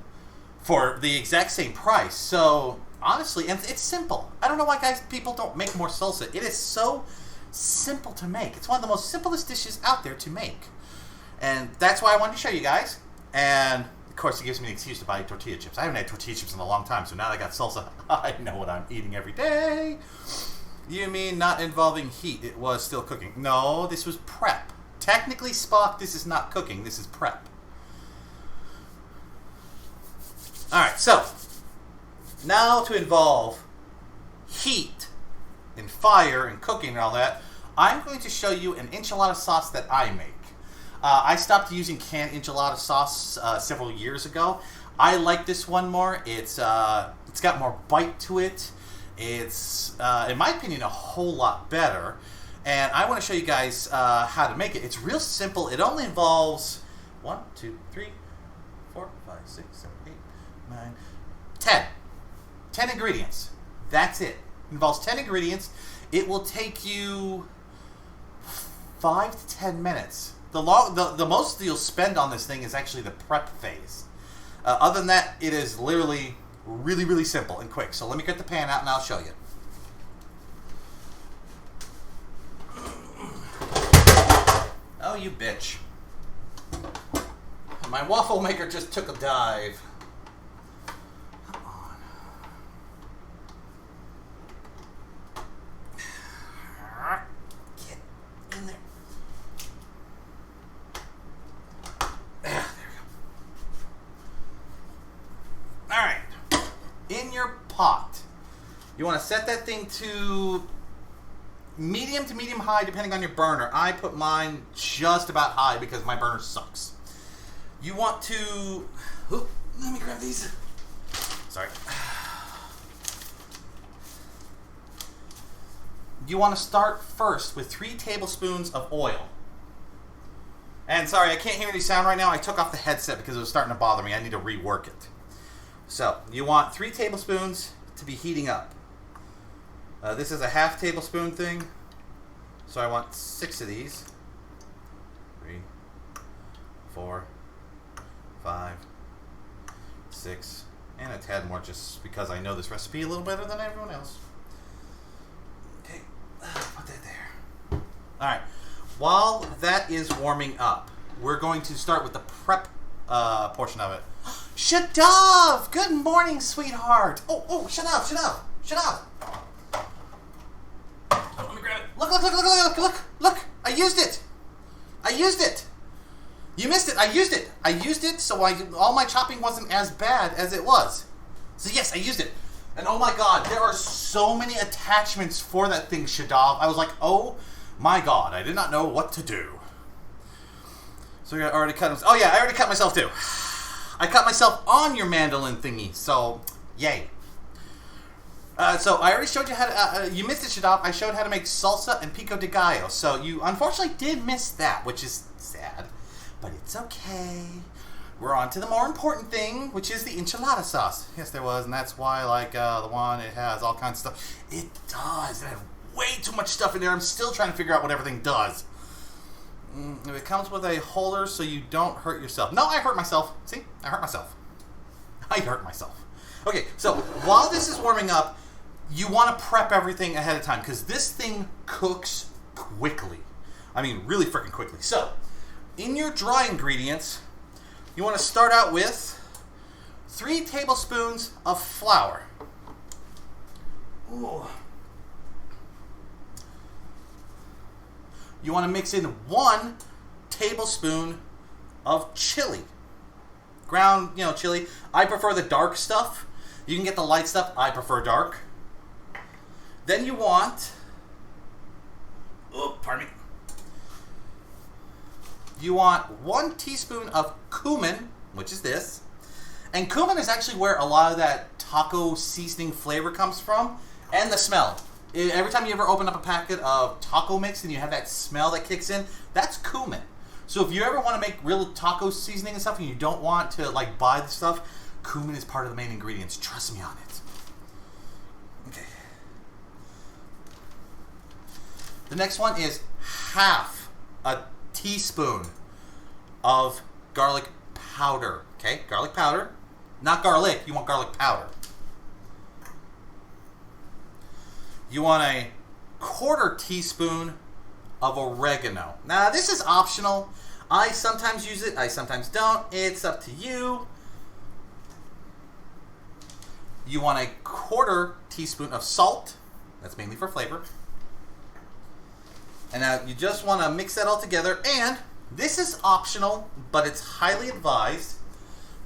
for the exact same price. So, honestly, and it's simple. I don't know why people don't make more salsa. It is so simple to make. It's one of the most simplest dishes out there to make. And that's why I wanted to show you guys. And, of course, it gives me an excuse to buy tortilla chips. I haven't had tortilla chips in a long time, so now that I got salsa, I know what I'm eating every day. You mean not involving heat? It was still cooking. No, this was prep. Technically, Spock, this is not cooking. This is prep. Alright, so now to involve heat and fire and cooking and all that, I'm going to show you an enchilada sauce that I make. I stopped using canned enchilada sauce several years ago. I like this one more. It's got more bite to it. It's, in my opinion, a whole lot better. And I want to show you guys how to make it. It's real simple. It only involves 1, 2, 3, 4, 5, 6, 7, 8, 9, 10. 10 ingredients. That's it. It involves 10 ingredients. It will take you 5 to 10 minutes. The most you'll spend on this thing is actually the prep phase. Other than that, it is literally really, really simple and quick. So let me get the pan out and I'll show you. Oh, you bitch. My waffle maker just took a dive. Come on. Get in there. There we go. Alright. In your pot, you want to set that thing to medium to medium high, depending on your burner. I put mine just about high because my burner sucks. You want to... Ooh, let me grab these. Sorry. You want to start first with 3 tablespoons of oil. And sorry, I can't hear any sound right now. I took off the headset because it was starting to bother me. I need to rework it. So, you want 3 tablespoons to be heating up. This is a half tablespoon thing, so I want 6 of these. 3, 4, 5, 6, and a tad more just because I know this recipe a little better than everyone else. Okay, put that there. Alright, while that is warming up, we're going to start with the prep portion of it. Shadav! Good morning, sweetheart! Oh, shut up! Let me grab it. Look! I used it! You missed it. I used it, so all my chopping wasn't as bad as it was. So yes, I used it. And oh my god, there are so many attachments for that thing, Shadav. I was like, oh my god, I did not know what to do. So I already cut myself. Oh yeah, I already cut myself too. I cut myself on your mandolin thingy, so yay. So I already showed you how to, you missed it, Shadab. I showed how to make salsa and Pico De Gallo. So you unfortunately did miss that, which is sad. But it's okay. we're on to the more important thing, which is the enchilada sauce. Yes, there was, and that's why I like the one. It has all kinds of stuff. It does. It had way too much stuff in there. I'm still trying to figure out what everything does. It comes with a holder so you don't hurt yourself. No, I hurt myself. See? I hurt myself. I hurt myself. Okay, so while this is warming up, you want to prep everything ahead of time because this thing cooks quickly. I mean, really freaking quickly. So, in your dry ingredients, you want to start out with 3 tablespoons of flour. Ooh. You want to mix in 1 tablespoon of chili. Ground, chili. I prefer the dark stuff. You can get the light stuff. I prefer dark. Then you want... Oh, pardon me. You want 1 teaspoon of cumin, which is this. And cumin is actually where a lot of that taco seasoning flavor comes from. And the smell. Every time you ever open up a packet of taco mix and you have that smell that kicks in, that's cumin. So if you ever want to make real taco seasoning and stuff and you don't want to buy the stuff, cumin is part of the main ingredients. Trust me on it. Okay. The next one is half a teaspoon of garlic powder. Okay, garlic powder. Not garlic, you want garlic powder. You want a 1/4 teaspoon of oregano. Now, this is optional. I sometimes use it, I sometimes don't. It's up to you. You want a 1/4 teaspoon of salt. That's mainly for flavor. And now you just want to mix that all together. And this is optional, but it's highly advised.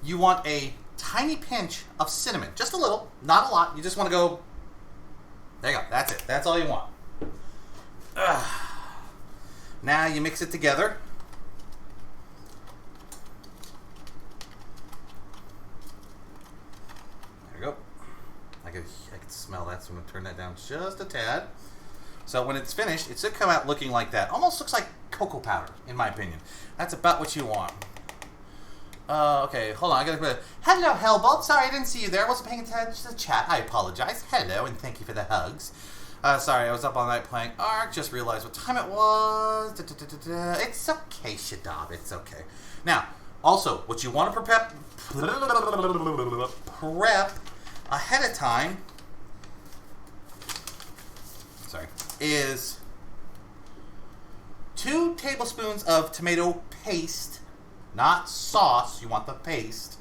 You want a tiny pinch of cinnamon. Just a little, not a lot. You just want to go... There you go. That's it. That's all you want. Now you mix it together. There you go. I can smell that, so I'm going to turn that down just a tad. So when it's finished, it should come out looking like that. Almost looks like cocoa powder, in my opinion. That's about what you want. Okay, hold on. I gotta put hello, Hellbolt. Sorry, I didn't see you there. I wasn't paying attention to the chat. I apologize. Hello, and thank you for the hugs. Sorry, I was up all night playing Ark. Just realized what time it was. It's okay, Shadab. It's okay. Now, also, what you want to prep ahead of time, is 2 tablespoons of tomato paste. Not sauce, you want the paste.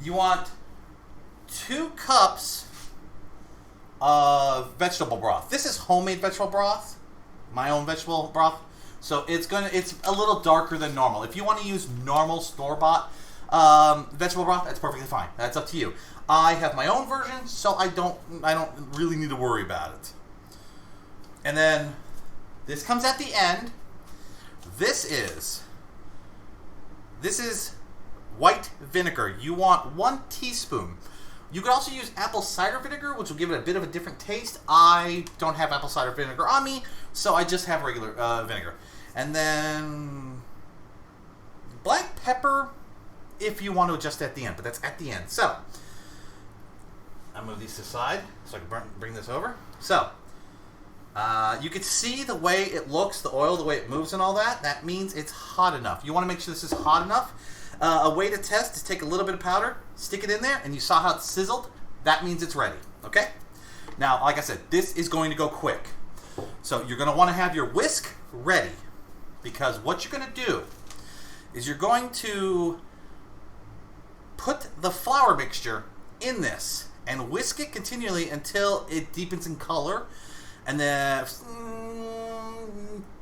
You want 2 cups of vegetable broth. This is homemade vegetable broth. My own vegetable broth. So it's a little darker than normal. If you want to use normal store-bought vegetable broth, that's perfectly fine. That's up to you. I have my own version, so I don't really need to worry about it. And then this comes at the end. This is white vinegar. You want 1 teaspoon. You could also use apple cider vinegar, which will give it a bit of a different taste. I don't have apple cider vinegar on me, so I just have regular vinegar. And then black pepper, if you want to adjust at the end, but that's at the end. So I'll move these aside so I can bring this over. So you can see the way it looks, the oil, the way it moves and all that. That means it's hot enough. You want to make sure this is hot enough. A way to test is take a little bit of powder, stick it in there, and you saw how it sizzled. That means it's ready, okay? Now, like I said, this is going to go quick. So you're going to want to have your whisk ready, because what you're going to do is you're going to put the flour mixture in this and whisk it continually until it deepens in color. And then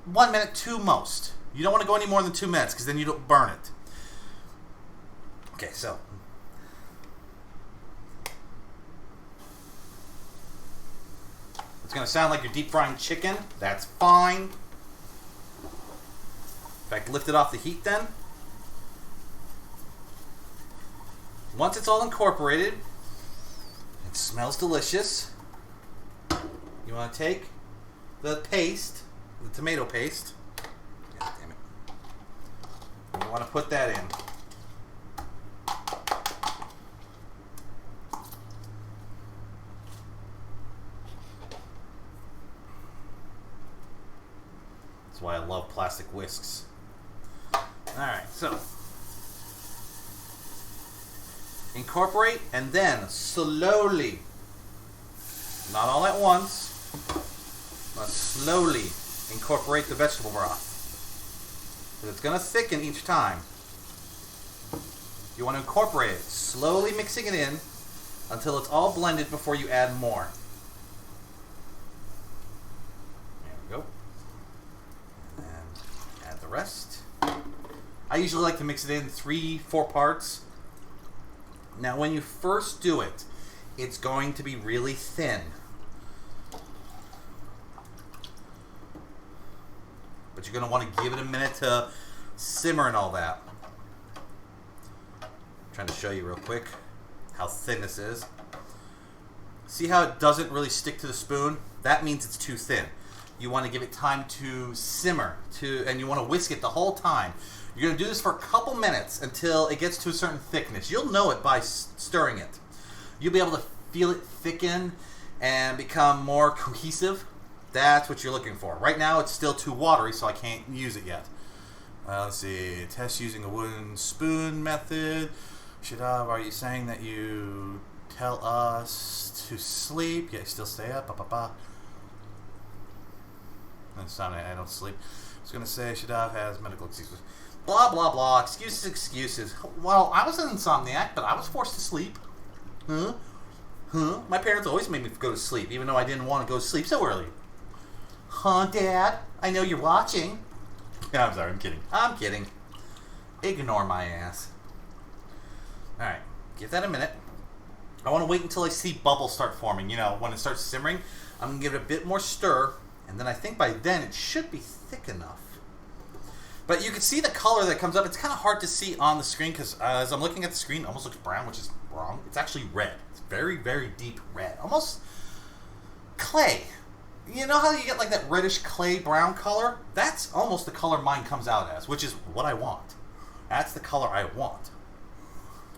1 minute, 2 most. You don't want to go any more than 2 minutes because then you don't burn it. Okay, so. It's going to sound like you're deep frying chicken. That's fine. In fact, lift it off the heat then. Once it's all incorporated, it smells delicious. You want to take the paste, the tomato paste. God damn it. You want to put that in. plastic whisks. Alright, so incorporate and then slowly, not all at once, but slowly incorporate the vegetable broth. Because it's going to thicken each time. You want to incorporate it, slowly mixing it in until it's all blended before you add more. There we go. And add the rest. I usually like to mix it in 3-4 parts. Now when you first do it, it's going to be really thin. But you're going to want to give it a minute to simmer and all that. I'm trying to show you real quick how thin this is. See how it doesn't really stick to the spoon? That means it's too thin. You want to give it time to simmer, and you want to whisk it the whole time. You're going to do this for a couple minutes until it gets to a certain thickness. You'll know it by stirring it. You'll be able to feel it thicken and become more cohesive. That's what you're looking for. Right now it's still too watery, so I can't use it yet. Let's see. Test using a wooden spoon method. Shadav, are you saying that you tell us to sleep? Yeah, still stay up. That's not it. I don't sleep. I was going to say Shadav has medical excuses. Blah, blah, blah. Excuses, excuses. Well, I was an insomniac, but I was forced to sleep. Huh? My parents always made me go to sleep, even though I didn't want to go to sleep so early. Huh, Dad? I know you're watching. I'm sorry, I'm kidding. I'm kidding. Ignore my ass. Alright, give that a minute. I want to wait until I see bubbles start forming. You know, when it starts simmering, I'm going to give it a bit more stir, and then I think by then it should be thick enough. But you can see the color that comes up. It's kind of hard to see on the screen because as I'm looking at the screen, it almost looks brown, which is wrong. It's actually red. It's very, very deep red. Almost clay. You know how you get like that reddish clay brown color? That's almost the color mine comes out as, which is what I want. That's the color I want.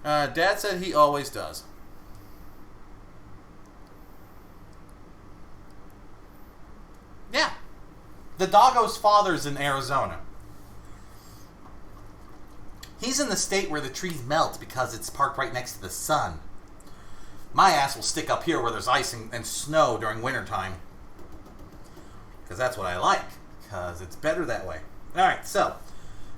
Dad said he always does. Yeah. The Doggo's father's in Arizona. He's in the state where the trees melt because it's parked right next to the sun. My ass will stick up here where there's ice and snow during wintertime. Because that's what I like. Because it's better that way. Alright, so.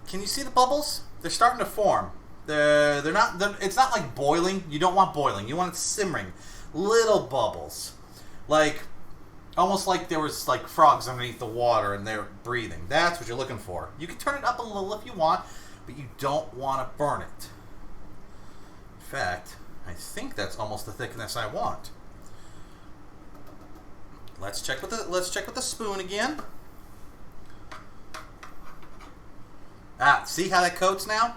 Can you see the bubbles? They're starting to form. It's not like boiling. You don't want boiling. You want it simmering. Little bubbles. Like, almost like there was like frogs underneath the water and they're breathing. That's what you're looking for. You can turn it up a little if you want, but you don't want to burn it. In fact, I think that's almost the thickness I want. Let's check with the spoon again. Ah, see how that coats now?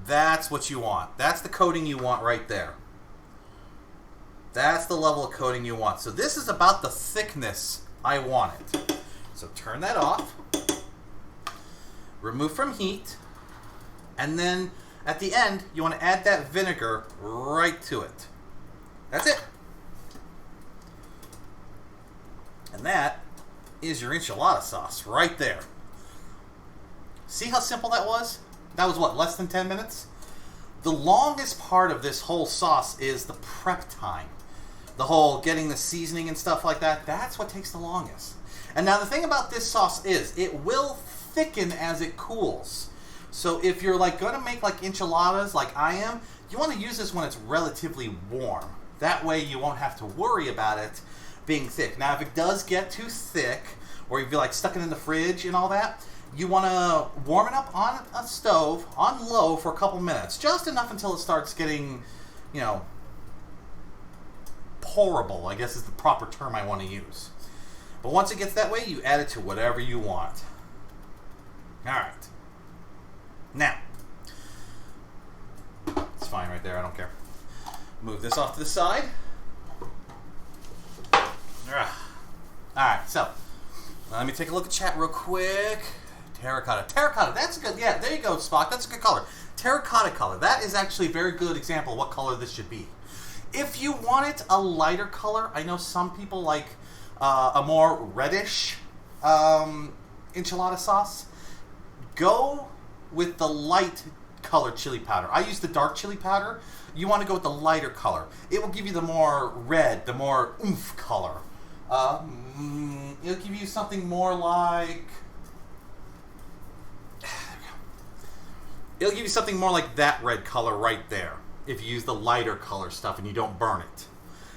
That's what you want. That's the coating you want right there. That's the level of coating you want. So this is about the thickness I want it. So turn that off. Remove from heat. And then at the end, you want to add that vinegar right to it. That's it. And that is your enchilada sauce right there. See how simple that was? That was what, less than 10 minutes? The longest part of this whole sauce is the prep time. The whole getting the seasoning and stuff like that. That's what takes the longest. And now the thing about this sauce is it will thicken as it cools. So if you're like going to make like enchiladas like I am, you want to use this when it's relatively warm. That way you won't have to worry about it being thick. Now if it does get too thick, or if you're like stuck it in the fridge and all that, you want to warm it up on a stove on low for a couple minutes. Just enough until it starts getting, you know, pourable, I guess is the proper term I want to use. But once it gets that way, you add it to whatever you want. Alright. Now, it's fine right there, I don't care. Move this off to the side. Alright, so, let me take a look at chat real quick. Terracotta. Terracotta, that's good. Yeah, there you go, Spock. That's a good color. Terracotta color. That is actually a very good example of what color this should be. If you want it a lighter color, I know some people like a more reddish enchilada sauce, go with the light colored chili powder. I use the dark chili powder. You want to go with the lighter color. It will give you the more red, the more oomph color. It'll give you something more like... It'll give you something more like that red color right there if you use the lighter color stuff and you don't burn it.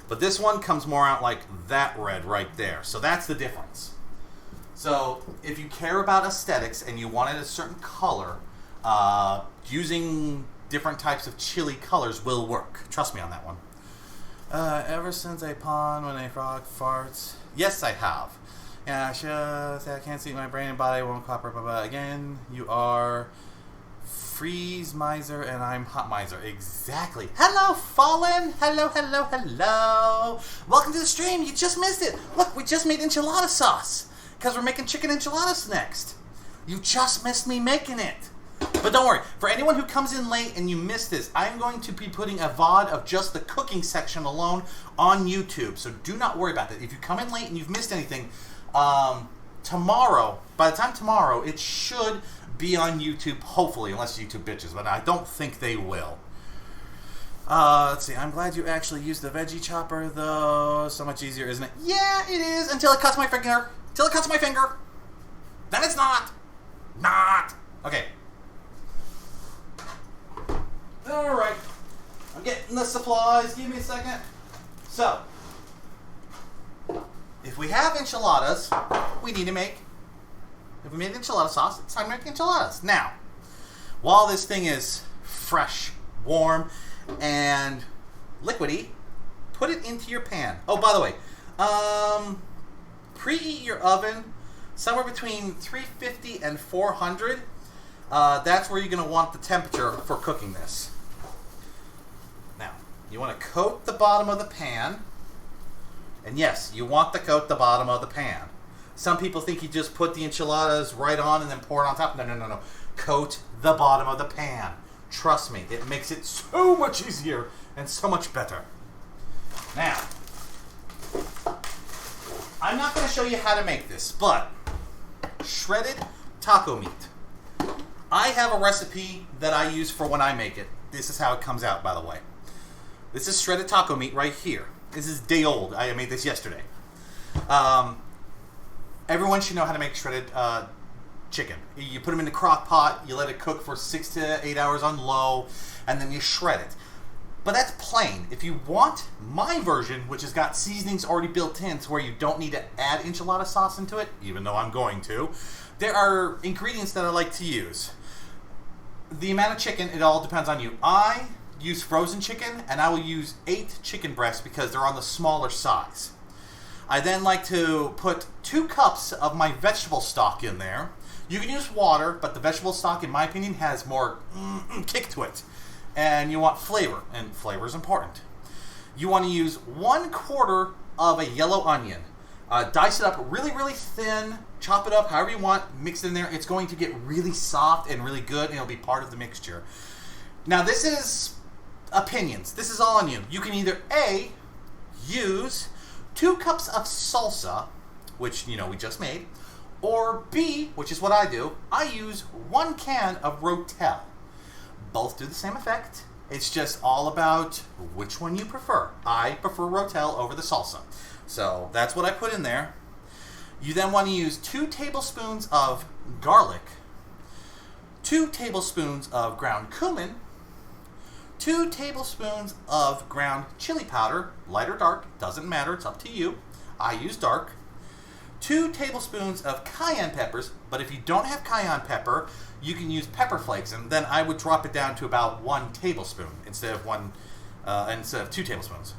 But this one comes more out like that red right there. So that's the difference. So if you care about aesthetics and you wanted a certain color, using different types of chili colors will work. Trust me on that one. Ever since I pawned when a frog farts. Yes, I have. Yeah, I can't see my brain and body won't cooperate. But again, you are freeze miser and I'm hot miser. Exactly. Hello, Fallen. Hello, hello, hello. Welcome to the stream. You just missed it. Look, we just made enchilada sauce because we're making chicken enchiladas next. You just missed me making it. But don't worry, for anyone who comes in late and you missed this, I'm going to be putting a VOD of just the cooking section alone on YouTube. So do not worry about that. If you come in late and you've missed anything, tomorrow, by the time tomorrow, it should be on YouTube, hopefully, unless YouTube bitches, but I don't think they will. Let's see, I'm glad you actually used the veggie chopper, though. So much easier, isn't it? Yeah, it is, until it cuts my finger. Until it cuts my finger. Then it's not. Not. Okay. Alright, I'm getting the supplies, give me a second. So, if we have enchiladas, we need to make, if we made enchilada sauce, it's time to make enchiladas. Now, while this thing is fresh, warm, and liquidy, put it into your pan. Oh, by the way, preheat your oven somewhere between 350 and 400. That's where you're going to want the temperature for cooking this. Now, you want to coat the bottom of the pan. And yes, you want to coat the bottom of the pan. Some people think you just put the enchiladas right on and then pour it on top. No, no, no, no. Coat the bottom of the pan. Trust me, it makes it so much easier and so much better. Now, I'm not going to show you how to make this, but shredded taco meat. I have a recipe that I use for when I make it. This is how it comes out, by the way. This is shredded taco meat right here. This is day old. I made this yesterday. Everyone should know how to make shredded chicken. You put them in the crock pot, you let it cook for 6 to 8 hours on low, and then you shred it. But that's plain. If you want my version, which has got seasonings already built in to where you don't need to add enchilada sauce into it, even though I'm going to, there are ingredients that I like to use. The amount of chicken, it all depends on you. I use frozen chicken, and I will use 8 chicken breasts because they're on the smaller size. I then like to put 2 cups of my vegetable stock in there. You can use water, but the vegetable stock, in my opinion, has more kick to it. And you want flavor, and flavor is important. You want to use 1/4 of a yellow onion. Dice it up really, really thin. Chop it up however you want. Mix it in there. It's going to get really soft and really good, and it'll be part of the mixture. Now, this is opinions. This is all on you. You can either A, use 2 cups of salsa, which, we just made, or B, which is what I do, I use 1 can of Rotel. Both do the same effect. It's just all about which one you prefer. I prefer Rotel over the salsa. So that's what I put in there. You then want to use 2 tablespoons of garlic, 2 tablespoons of ground cumin, 2 tablespoons of ground chili powder, light or dark, doesn't matter, it's up to you. I use dark. 2 tablespoons of cayenne peppers, but if you don't have cayenne pepper, you can use pepper flakes, and then I would drop it down to about 1 tablespoon instead of 2 tablespoons.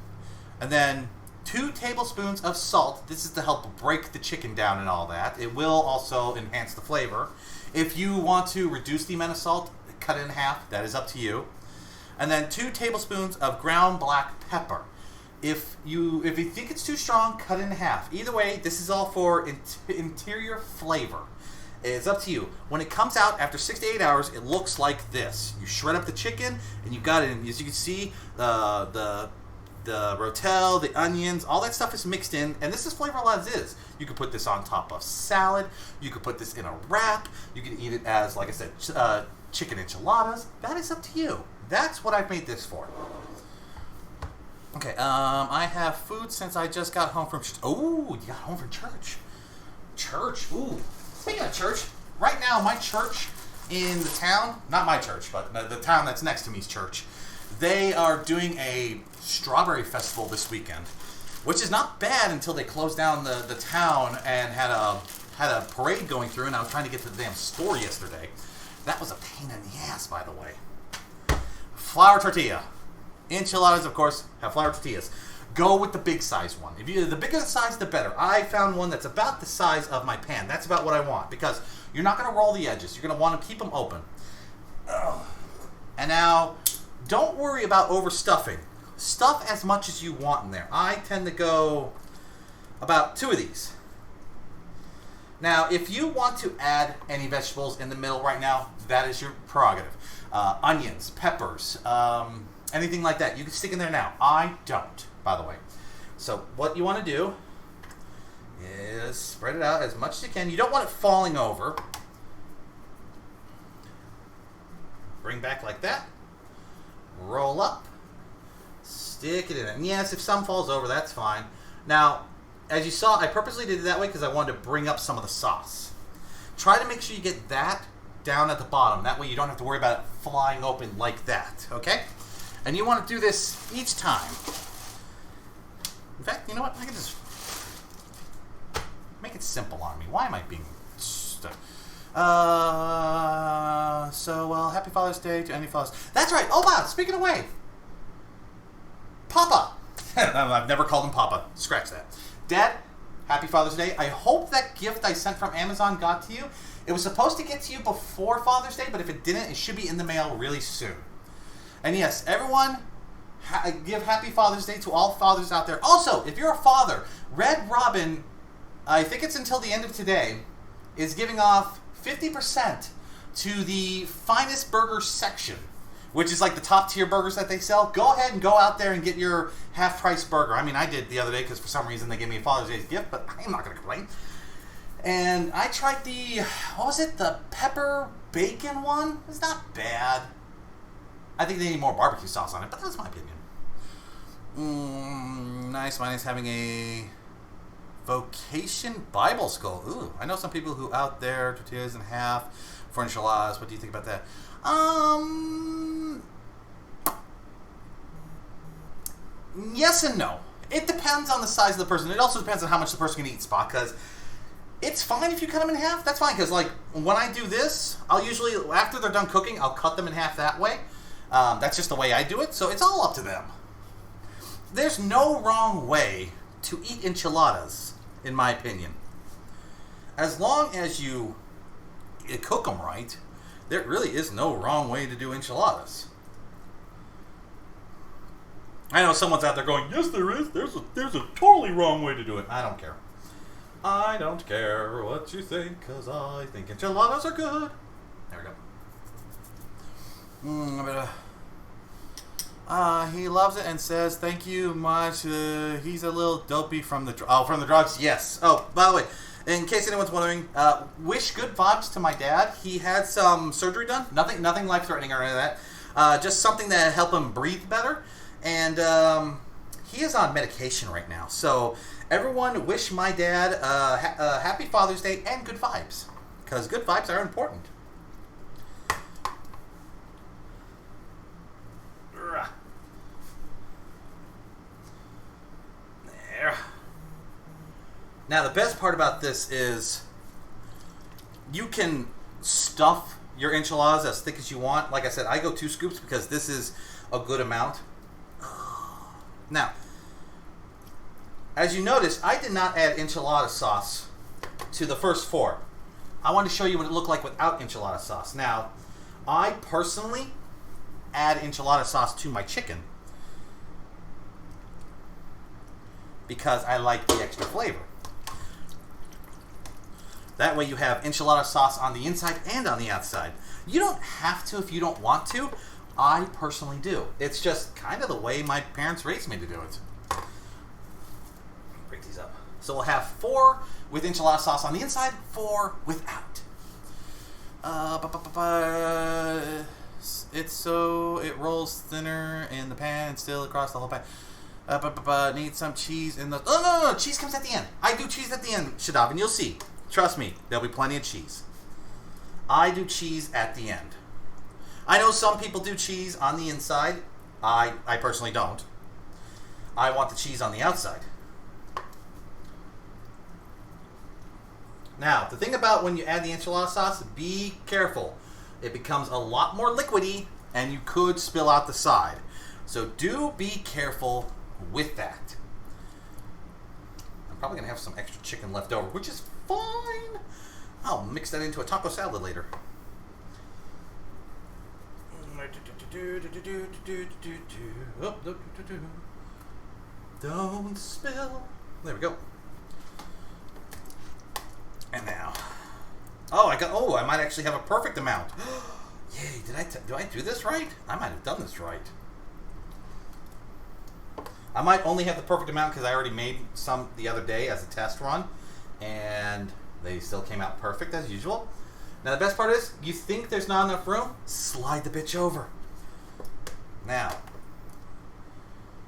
And then 2 tablespoons of salt. This is to help break the chicken down and all that. It will also enhance the flavor. If you want to reduce the amount of salt, cut it in half. That is up to you. And then 2 tablespoons of ground black pepper. If you think it's too strong, cut it in half. Either way, this is all for interior flavor. It's up to you. When it comes out after 6 to 8 hours, it looks like this. You shred up the chicken, and you've got it. And as you can see, the the rotel, the onions, all that stuff is mixed in, and this is flavorful as is. You could put this on top of salad. You could put this in a wrap. You could eat it as, like I said, chicken enchiladas. That is up to you. That's what I've made this for. Okay, I have food since I just got home from church. Oh, you got home from church. Church, ooh. Speaking of church, right now my church in the town, not my church, but the town that's next to me's church, they are doing a strawberry festival this weekend, which is not bad until they closed down the town and had a parade going through, and I was trying to get to the damn store yesterday. That was a pain in the ass, by the way. Flour tortilla. Enchiladas, of course, have flour tortillas. Go with the big size one. The bigger the size, the better. I found one that's about the size of my pan. That's about what I want, because you're not going to roll the edges. You're going to want to keep them open. Ugh. And now, don't worry about overstuffing. Stuff as much as you want in there. I tend to go about 2 of these. Now, if you want to add any vegetables in the middle right now, that is your prerogative. Onions, peppers, anything like that. You can stick in there now. I don't, by the way. So what you want to do is spread it out as much as you can. You don't want it falling over. Bring back like that. Roll up. Stick it in. And yes, if some falls over, that's fine. Now, as you saw, I purposely did it that way because I wanted to bring up some of the sauce. Try to make sure you get that down at the bottom. That way you don't have to worry about it flying open like that. Okay? And you want to do this each time. In fact, you know what? I can just make it simple on me. Why am I being happy Father's Day to any fathers. That's right. Oh, wow. Speaking of Wade. Papa. I've never called him Papa. Scratch that. Dad, happy Father's Day. I hope that gift I sent from Amazon got to you. It was supposed to get to you before Father's Day, but if it didn't, it should be in the mail really soon. And yes, everyone, give happy Father's Day to all fathers out there. Also, if you're a father, Red Robin, I think it's until the end of today, is giving off 50% to the finest burger section, which is like the top tier burgers that they sell. Go ahead and go out there and get your half price burger. I mean, I did the other day because for some reason they gave me a Father's Day gift, but I'm not going to complain. And I tried the, what was it? The pepper bacon one? It's not bad. I think they need more barbecue sauce on it, but that's my opinion. Nice. Mine is having a vocation Bible school. Ooh, I know some people who out there, tortillas in half for enchiladas. What do you think about that? Yes and no. It depends on the size of the person. It also depends on how much the person can eat, Spock, because it's fine if you cut them in half. That's fine, because like when I do this, I'll usually, after they're done cooking, I'll cut them in half that way. That's just the way I do it, so it's all up to them. There's no wrong way to eat enchiladas, in my opinion. As long as you cook them right, there really is no wrong way to do enchiladas. I know someone's out there going, yes there is, there's a totally wrong way to do it. I don't care. I don't care what you think, because I think enchiladas are good. There we go. He loves it and says thank you much. He's a little dopey from the drugs. Yes. Oh, by the way, in case anyone's wondering, wish good vibes to my dad. He had some surgery done. Nothing life threatening or any of that. Just something to help him breathe better. And he is on medication right now. So everyone, wish my dad happy Father's Day and good vibes, because good vibes are important. Now, the best part about this is you can stuff your enchiladas as thick as you want. Like I said, I go 2 scoops because this is a good amount. Now, as you notice, I did not add enchilada sauce to the first 4. I wanted to show you what it looked like without enchilada sauce. Now, I personally add enchilada sauce to my chicken because I like the extra flavor. That way you have enchilada sauce on the inside and on the outside. You don't have to if you don't want to. I personally do. It's just kind of the way my parents raised me to do it. Break these up. So we'll have 4 with enchilada sauce on the inside, 4 without. It rolls thinner in the pan and still across the whole pan. Need some cheese in the... Oh, no, cheese comes at the end. I do cheese at the end, Shadav, and you'll see. Trust me, there'll be plenty of cheese. I do cheese at the end. I know some people do cheese on the inside. I personally don't. I want the cheese on the outside. Now, the thing about when you add the enchilada sauce, be careful. It becomes a lot more liquidy, and you could spill out the side. So do be careful with that. I'm probably going to have some extra chicken left over, which is fine. I'll mix that into a taco salad later. Don't spill. There we go. And now, I might actually have a perfect amount. Yay! Do I do this right? I might have done this right. I might only have the perfect amount because I already made some the other day as a test run, and they still came out perfect as usual. Now the best part is, you think there's not enough room? Slide the bitch over. Now,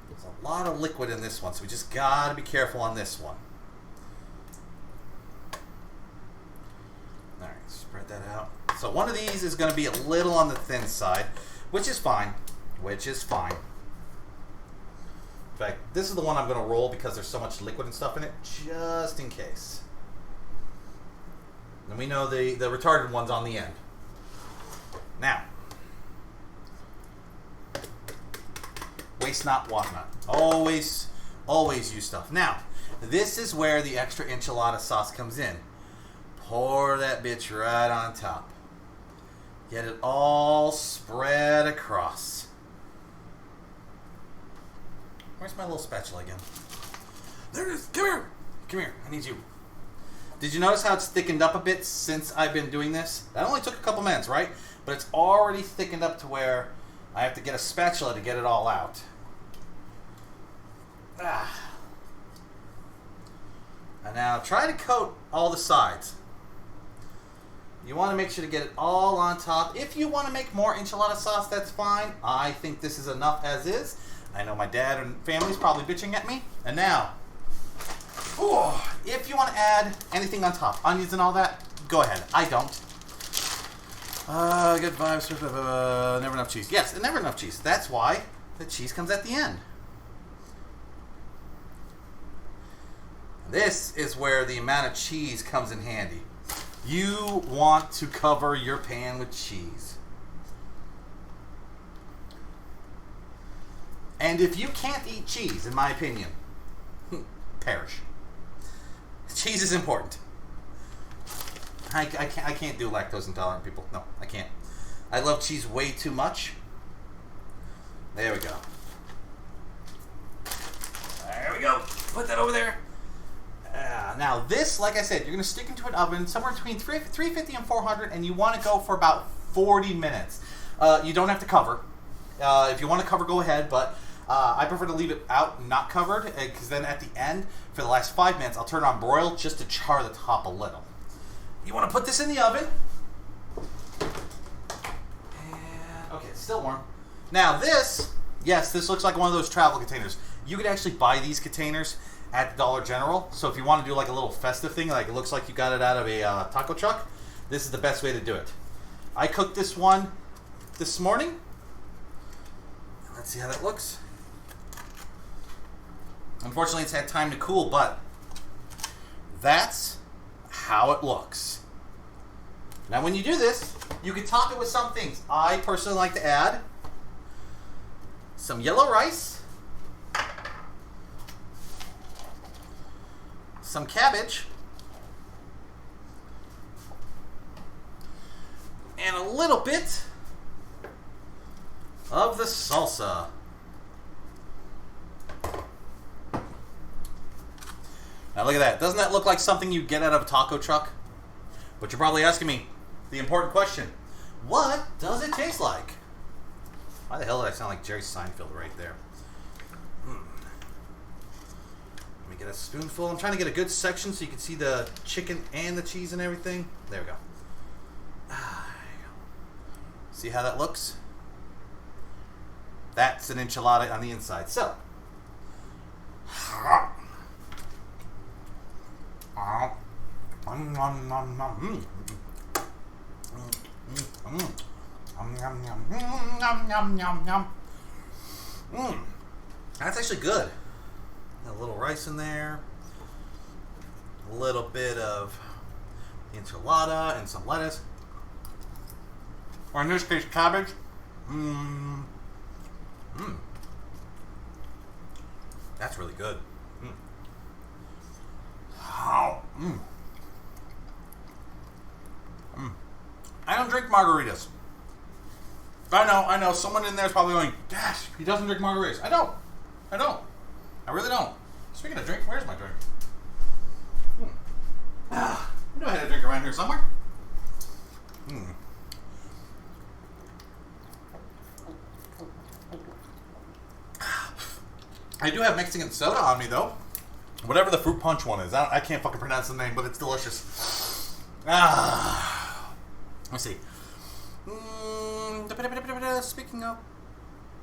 there's a lot of liquid in this one, so we just gotta be careful on this one. Alright, spread that out. So one of these is going to be a little on the thin side, which is fine. In fact, this is the one I'm going to roll because there's so much liquid and stuff in it, just in case. And we know the retarded one's on the end. Now, waste not, want not. Always use stuff. Now, this is where the extra enchilada sauce comes in. Pour that bitch right on top. Get it all spread across. Where's my little spatula again? There it is. Come here. Come here. I need you. Did you notice how it's thickened up a bit since I've been doing this? That only took a couple minutes, right? But it's already thickened up to where I have to get a spatula to get it all out. And now try to coat all the sides. You want to make sure to get it all on top. If you want to make more enchilada sauce, that's fine. I think this is enough as is. I know my dad and family's probably bitching at me. And now, if you want to add anything on top, onions and all that, go ahead. I don't. Good vibes. Never enough cheese. Yes, never enough cheese. That's why the cheese comes at the end. This is where the amount of cheese comes in handy. You want to cover your pan with cheese. And if you can't eat cheese, in my opinion, perish. Cheese is important. I can't do lactose intolerant people. No, I can't. I love cheese way too much. There we go. There we go. Put that over there. Now this, like I said, you're going to stick into an oven somewhere between 350 and 400, and you want to go for about 40 minutes. You don't have to cover. If you want to cover, go ahead, but I prefer to leave it out not covered, because then at the end, for the last 5 minutes, I'll turn it on broil just to char the top a little. You want to put this in the oven. And, okay, it's still warm. Now this, yes, this looks like one of those travel containers. You could actually buy these containers at Dollar General. So if you want to do like a little festive thing, like it looks like you got it out of a taco truck, this is the best way to do it. I cooked this one this morning. Let's see how that looks. Unfortunately, it's had time to cool, but that's how it looks. Now when you do this, you can top it with some things. I personally like to add some yellow rice, some cabbage, and a little bit of the salsa. Now look at that. Doesn't that look like something you get out of a taco truck? But you're probably asking me the important question. What does it taste like? Why the hell did I sound like Jerry Seinfeld right there? Let me get a spoonful. I'm trying to get a good section so you can see the chicken and the cheese and everything. There we go. See how that looks? That's an enchilada on the inside. So, that's actually good. A little rice in there, a little bit of enchilada and some lettuce, or in this case, cabbage. That's really good. I don't drink margaritas. I know. Someone in there is probably going, gosh, he doesn't drink margaritas. I don't. I really don't. Speaking of drink, where's my drink? I know I had a drink around here somewhere. I do have Mexican soda on me, though. Whatever the fruit punch one is. I can't fucking pronounce the name, but it's delicious. Let me see. Speaking of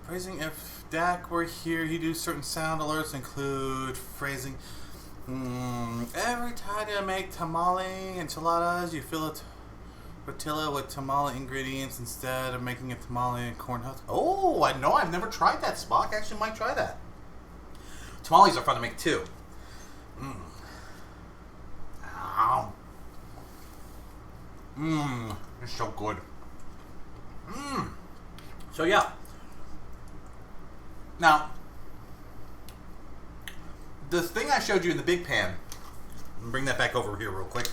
phrasing, if Dak were here, he'd do certain sound alerts, include phrasing. Every time you make tamale enchiladas, you fill a tortilla with tamale ingredients instead of making a tamale and corn husk. Oh, I know. I've never tried that, Spock. I actually might try that. Tamales are fun to make too. It's so good. So yeah. Now, the thing I showed you in the big pan, bring that back over here real quick.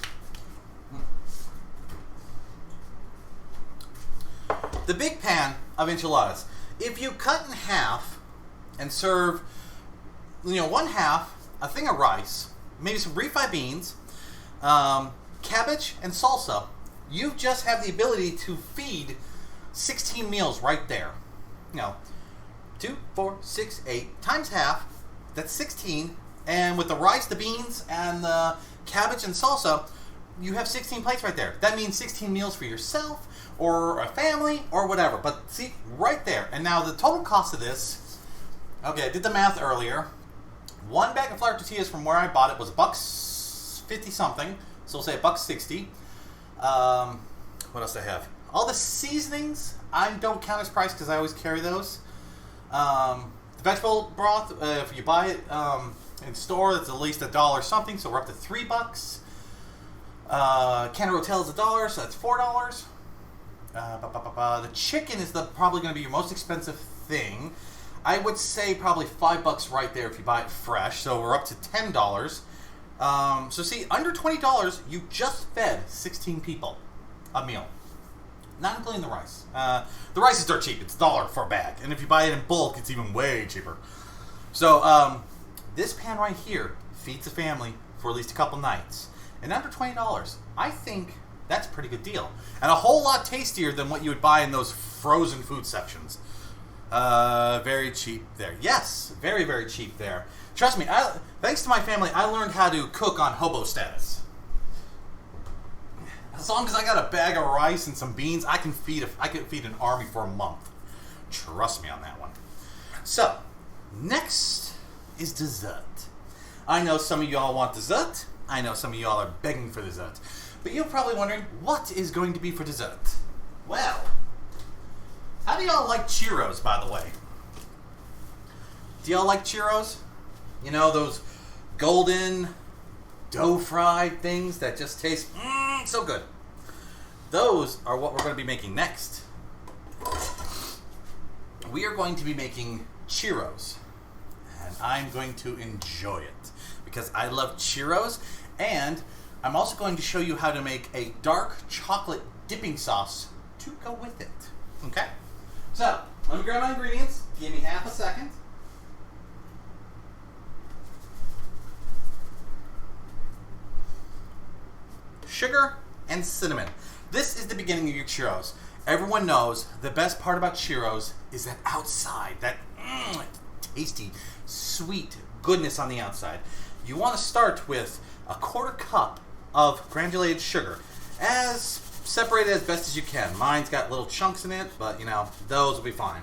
The big pan of enchiladas, if you cut in half and serve, one half, a thing of rice, maybe some refried beans, cabbage, and salsa, you just have the ability to feed 16 meals right there. 2, 4, 6, 8 times half, that's 16, and with the rice, the beans, and the cabbage and salsa, you have 16 plates right there. That means 16 meals for yourself, or a family, or whatever. But see, right there. And now the total cost of this, okay, I did the math earlier. One bag of flour tortillas from where I bought it was $1.50 something, so we'll say $1.60. What else do I have? All the seasonings, I don't count as price because I always carry those. The vegetable broth, if you buy it in store, it's at least $1 something, so we're up to $3. Can of Rotel is $1, so that's $4. The chicken is probably going to be your most expensive thing. I would say probably $5 right there if you buy it fresh, so we're up to $10. So see, under $20, you just fed 16 people a meal. Not including the rice. The rice is dirt cheap. It's $1 for a bag. And if you buy it in bulk, it's even way cheaper. So, this pan right here feeds a family for at least a couple nights. And under $20, I think that's a pretty good deal. And a whole lot tastier than what you would buy in those frozen food sections. Very cheap there. Yes, very, very cheap there. Trust me, thanks to my family, I learned how to cook on hobo status. As long as I got a bag of rice and some beans, I can feed an army for a month. Trust me on that one. So, next is dessert. I know some of y'all want dessert. I know some of y'all are begging for dessert. But you're probably wondering, what is going to be for dessert? Well, how do y'all like churros, by the way? Do y'all like churros? You know, those golden dough-fried things that just taste so good. Those are what we're going to be making next. We are going to be making churros. And I'm going to enjoy it. Because I love churros. And I'm also going to show you how to make a dark chocolate dipping sauce to go with it. Okay? So, let me grab my ingredients. Give me half a second. Sugar and cinnamon. This is the beginning of your churros. Everyone knows the best part about churros is that outside, that tasty, sweet goodness on the outside. You want to start with a 1/4 cup of granulated sugar, as separated as best as you can. Mine's got little chunks in it, but you know, those will be fine.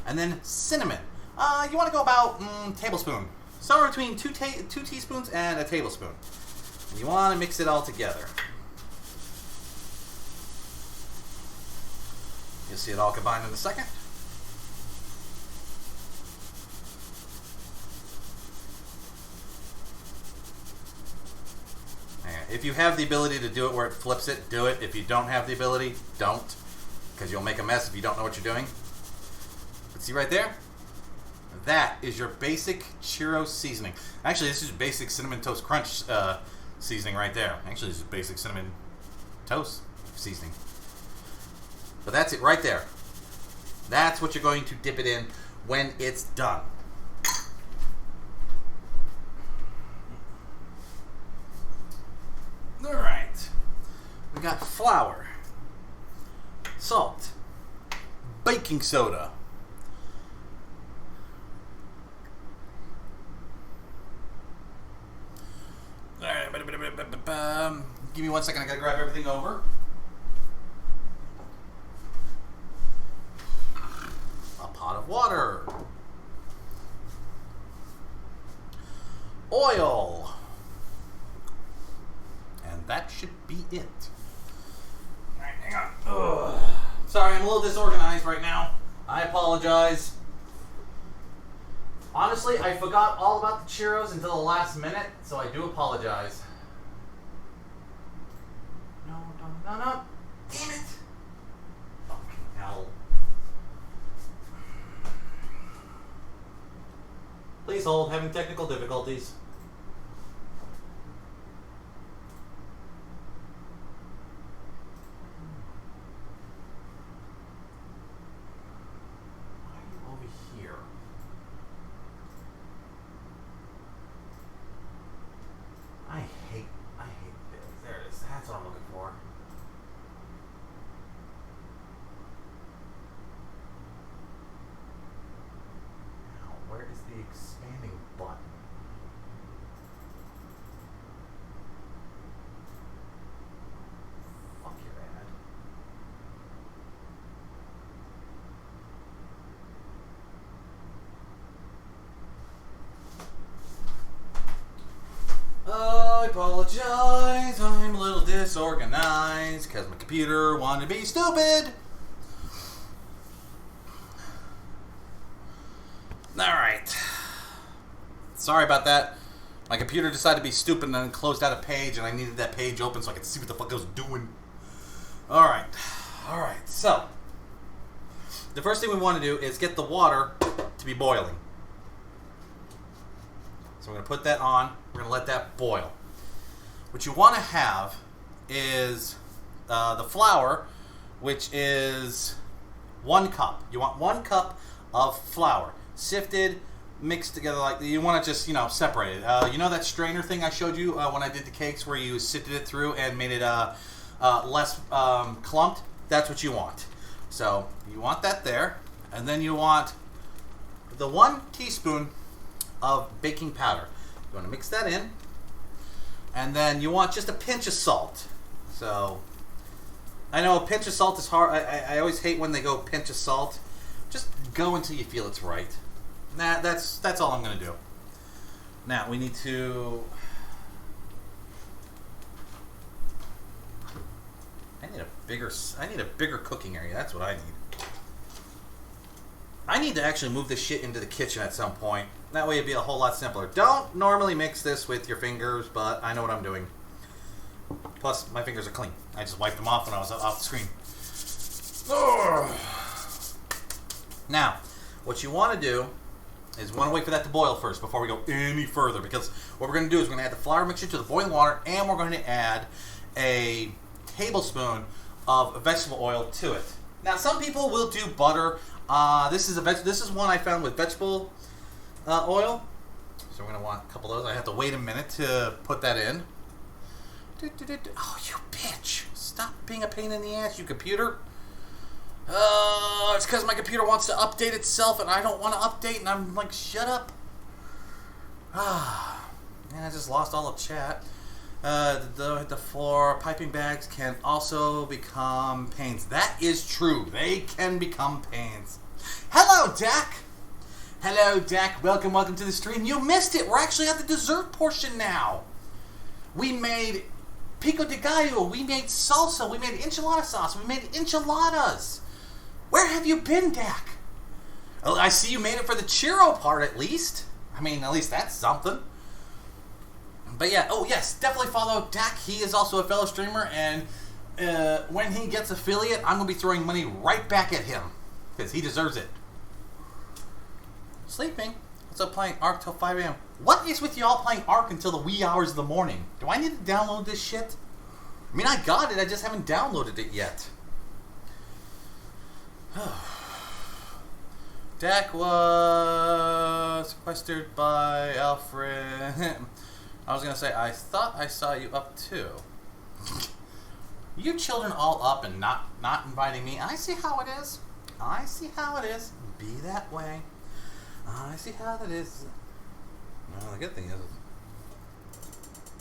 And then cinnamon. You want to go about tablespoon, somewhere between 2 teaspoons and a tablespoon. You want to mix it all together. You'll see it all combined in a second. If you have the ability to do it where it flips it, do it. If you don't have the ability, don't. Because you'll make a mess if you don't know what you're doing. But see right there? That is your basic churro seasoning. Actually, this is basic Cinnamon Toast Crunch seasoning right there. Actually, this is basic Cinnamon Toast seasoning. But that's it right there. That's what you're going to dip it in when it's done. Alright. We got flour, salt, baking soda, alright, give me 1 second, I gotta grab everything over. A pot of water, oil, and that should be it. Alright, hang on. Ugh. Sorry, I'm a little disorganized right now. I apologize. Honestly, I forgot all about the churros until the last minute, so I do apologize. No. Damn it! Fucking hell. Please hold, having technical difficulties. I hate this. There it is. That's what I'm looking for. Now, where is the expanding button? Fuck your ad. I apologize, I'm a little disorganized because my computer wanted to be stupid. Alright. Sorry about that. My computer decided to be stupid and then closed out a page, and I needed that page open so I could see what the fuck I was doing. Alright. So, the first thing we want to do is get the water to be boiling. So we're going to put that on. We're going to let that boil. What you want to have is the flour, which is 1 cup. You want 1 cup of flour, sifted, mixed together. Like you want to just separate it. You know that strainer thing I showed you when I did the cakes, where you sifted it through and made it less clumped. That's what you want. So you want that there, and then you want the 1 teaspoon of baking powder. You want to mix that in, and then you want just a pinch of salt. So I know a pinch of salt is hard. I always hate when they go pinch of salt. Just go until you feel it's right. That's all I'm going to do. Now we need to. I need a bigger cooking area. That's what I need. I need to actually move this shit into the kitchen at some point. That way it'd be a whole lot simpler. Don't normally mix this with your fingers, but I know what I'm doing. Plus, my fingers are clean. I just wiped them off when I was off the screen. Now, what you want to do is we want to wait for that to boil first before we go any further. Because what we're going to do is we're going to add the flour mixture to the boiling water, and we're going to add a tablespoon of vegetable oil to it. Now, some people will do butter. This is one I found with vegetable oil. So we're going to want a couple of those. I have to wait a minute to put that in. Oh, you bitch. Stop being a pain in the ass, you computer. It's because my computer wants to update itself, and I don't want to update, and I'm like, shut up. And I just lost all the chat. The floor piping bags can also become pains. That is true. They can become pains. Hello, Dak. Hello, Dak. Welcome to the stream. You missed it. We're actually at the dessert portion now. We made Pico De Gallo. We made salsa. We made enchilada sauce. We made enchiladas. Where have you been, Dak? Oh, I see you made it for the churro part, at least. I mean, at least that's something. But yeah, oh yes, definitely follow Dak. He is also a fellow streamer, and when he gets affiliate, I'm going to be throwing money right back at him, because he deserves it. Sleeping? What's up playing Ark till 5 a.m.? What is with y'all playing Ark until the wee hours of the morning? Do I need to download this shit? I mean, I got it, I just haven't downloaded it yet. Dak was sequestered by Alfred. I was going to say, I thought I saw you up too. You children all up and not inviting me. I see how it is. I see how it is. Be that way. I see how that is. Well, the good thing is...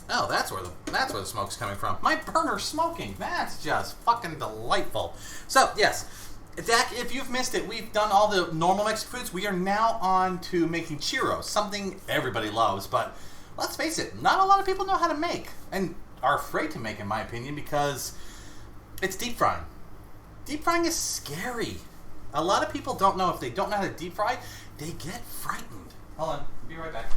Oh, that's where the smoke's coming from. My burner's smoking. That's just fucking delightful. So, yes. Dak, if you've missed it, we've done all the normal Mexican foods. We are now on to making churros, something everybody loves, but let's face it, not a lot of people know how to make, and are afraid to make, in my opinion, because it's deep frying. Deep frying is scary. A lot of people don't know, if they don't know how to deep fry, they get frightened. Hold on, I'll be right back.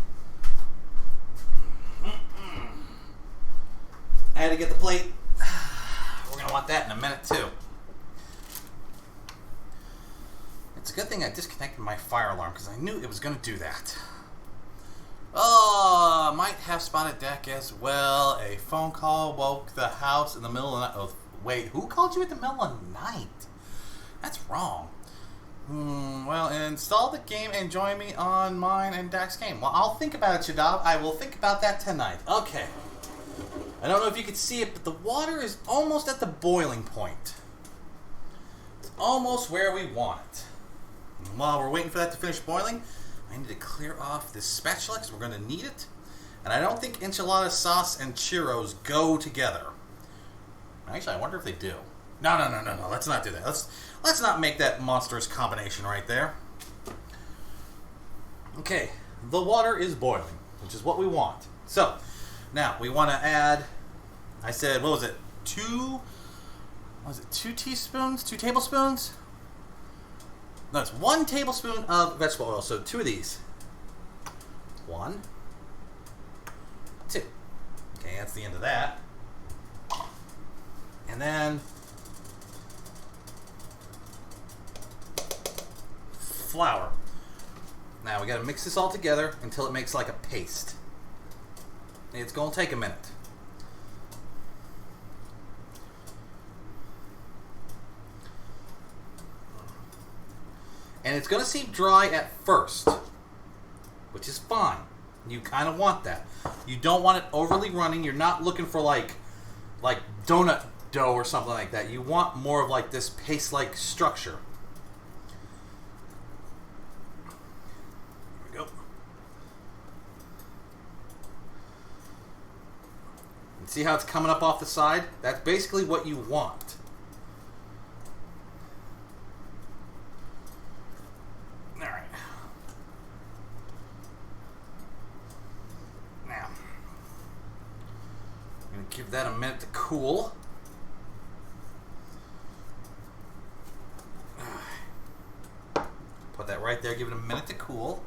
I had to get the plate. We're going to want that in a minute, too. It's a good thing I disconnected my fire alarm, because I knew it was going to do that. Oh, might have spotted Dak as well. A phone call woke the house in the middle of the night. Oh, wait, who called you at the middle of the night? That's wrong. Well, install the game and join me on mine and Dak's game. Well, I'll think about it, Shadab. I will think about that tonight. Okay. I don't know if you can see it, but the water is almost at the boiling point. It's almost where we want it. And while we're waiting for that to finish boiling, I need to clear off this spatula because we're going to need it. And I don't think enchilada sauce and churros go together. Actually, I wonder if they do. No. Let's not do that. Let's not make that monstrous combination right there. Okay, the water is boiling, which is what we want. So, now we want to add, I said, what was it? 2 teaspoons? 2 tablespoons? No, it's 1 tablespoon of vegetable oil. So 2 of these. 1, 2. Okay, that's the end of that. And then flour. Now we got to mix this all together until it makes like a paste. It's going to take a minute. And it's going to seem dry at first, which is fine. You kind of want that. You don't want it overly running. You're not looking for like donut dough or something like that. You want more of like this paste-like structure. There we go. And see how it's coming up off the side? That's basically what you want. Give that a minute to cool. Put that right there, give it a minute to cool.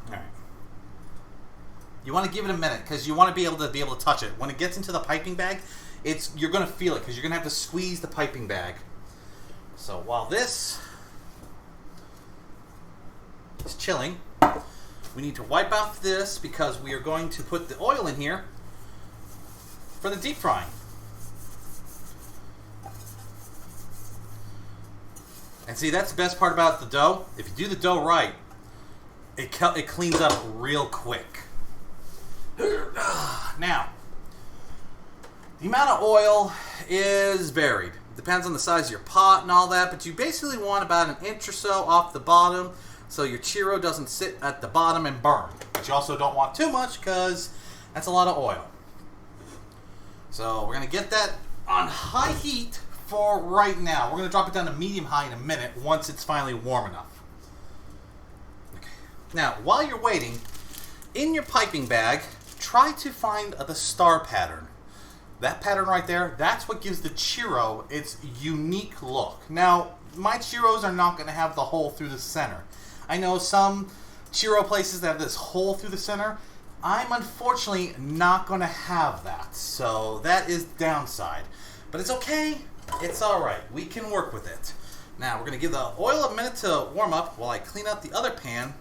Alright. You want to give it a minute because you want to be able to touch it. When it gets into the piping bag, you're going to feel it because you're going to have to squeeze the piping bag. So while this is chilling, we need to wipe off this because we are going to put the oil in here for the deep frying. And see, that's the best part about the dough. If you do the dough right, it cleans up real quick. Now, The amount of oil is varied. It depends on the size of your pot and all that, but you basically want about an inch or so off the bottom so your churro doesn't sit at the bottom and burn. But you also don't want too much because that's a lot of oil. So we're going to get that on high heat for right now. We're going to drop it down to medium high in a minute once it's finally warm enough. Okay. Now, while you're waiting, in your piping bag, try to find the star pattern. That pattern right there, that's what gives the churro its unique look. Now, my churros are not going to have the hole through the center. I know some churro places that have this hole through the center. I'm unfortunately not going to have that. So that is the downside. But it's okay. It's alright. We can work with it. Now, we're going to give the oil a minute to warm up while I clean out the other pan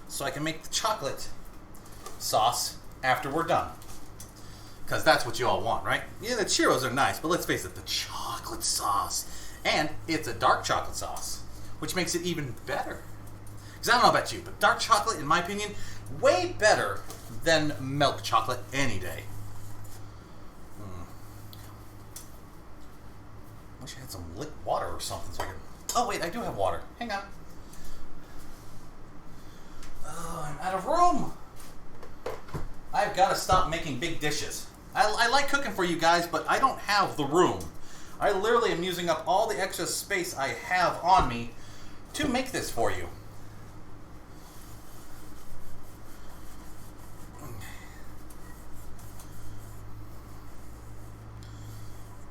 so I can make the chocolate sauce after we're done. Because that's what you all want, right? Yeah, the churros are nice, but let's face it, the chocolate sauce. And it's a dark chocolate sauce, which makes it even better. Because I don't know about you, but dark chocolate, in my opinion, way better than milk chocolate any day. Wish I had some lit water or something so I could... Oh, wait, I do have water. Hang on. Oh, I'm out of room. I've got to stop making big dishes. I like cooking for you guys, but I don't have the room. I literally am using up all the extra space I have on me to make this for you.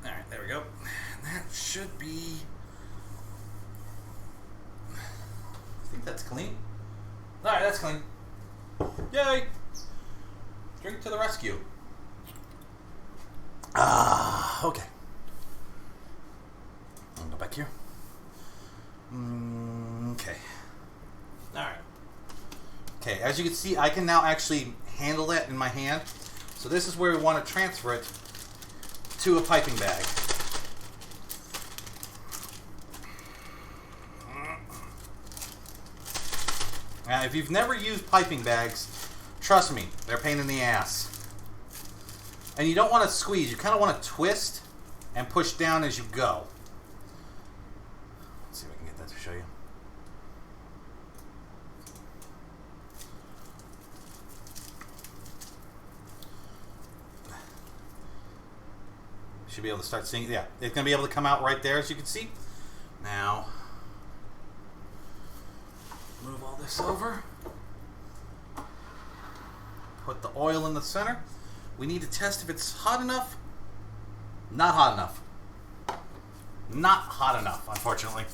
Alright, there we go. That should be... I think that's clean. Alright, that's clean. Yay! Drink to the rescue. Okay. I'll go back here. Okay. Alright. Okay, as you can see, I can now actually handle that in my hand. So this is where we want to transfer it to a piping bag. Now, if you've never used piping bags, trust me, they're a pain in the ass. And you don't want to squeeze, you kind of want to twist and push down as you go. Let's see if I can get that to show you. Should be able to start seeing, yeah, it's going to be able to come out right there as you can see. Now, move all this over. Put the oil in the center. We need to test if it's hot enough. Not hot enough. Not hot enough, unfortunately.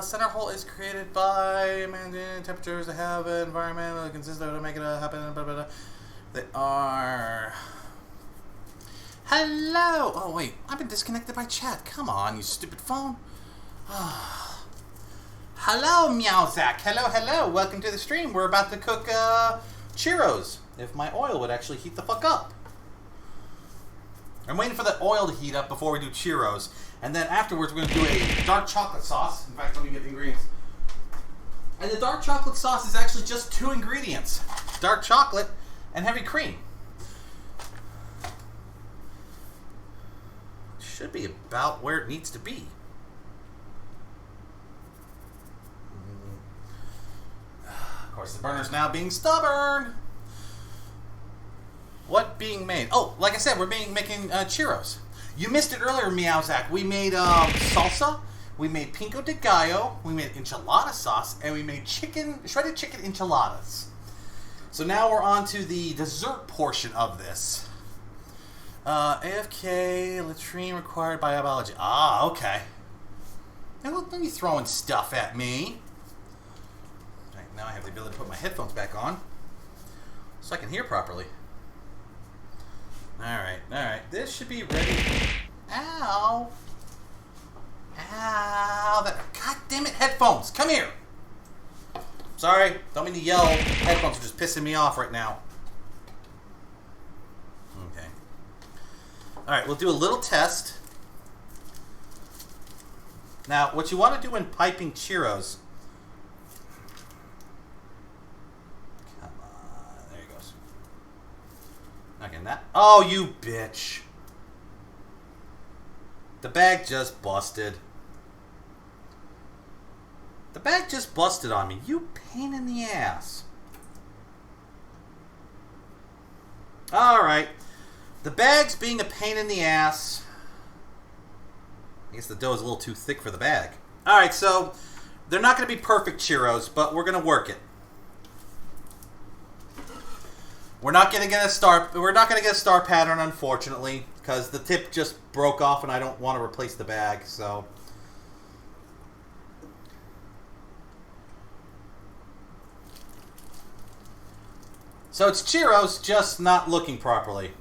Center hole is created by managing temperatures that have an environment that consistent to make it happen. They are... Hello! Oh, wait. I've been disconnected by chat. Come on, you stupid phone. Hello, Meowzack. Hello, hello. Welcome to the stream. We're about to cook churros. If my oil would actually heat the fuck up. I'm waiting for the oil to heat up before we do churros. And then afterwards, we're going to do a dark chocolate sauce. In fact, let me get the ingredients. And the dark chocolate sauce is actually just 2 ingredients. Dark chocolate and heavy cream. Should be about where it needs to be. Of course, the burner's now being stubborn. What being made? Oh, like I said, we're making churros. You missed it earlier, Meowzack. We made salsa, we made Pico De Gallo, we made Enchilada Sauce, and we made shredded chicken enchiladas. So now we're on to the dessert portion of this. AFK, latrine required by biology. Ah, okay. Now look, you throwing stuff at me. Right, now I have the ability to put my headphones back on so I can hear properly. Alright. This should be ready. Ow. Ow. God damn it, headphones. Come here. Sorry, don't mean to yell. Headphones are just pissing me off right now. Okay. Alright, we'll do a little test. Now, what you want to do when piping churros... Come on. There you go. Okay, that. Oh, you bitch. The bag just busted. The bag just busted on me. You pain in the ass. Alright. The bag's being a pain in the ass. I guess the dough is a little too thick for the bag. Alright, so they're not going to be perfect churros, but we're going to work it. We're not going to get a star pattern, unfortunately, because the tip just broke off and I don't want to replace the bag, so it's churros, just not looking properly.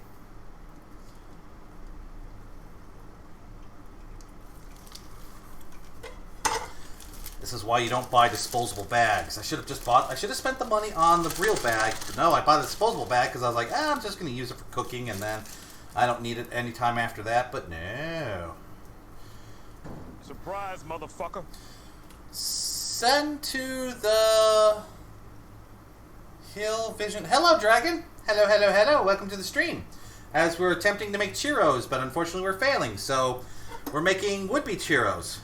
This is why you don't buy disposable bags. I should have spent the money on the real bag. No, I bought a disposable bag because I was like, I'm just going to use it for cooking and then I don't need it any time after that, but no. Surprise, motherfucker. Send to the Hill Vision. Hello, Dragon. Hello, hello, hello. Welcome to the stream. As we're attempting to make churros, but unfortunately we're failing, so we're making would-be churros.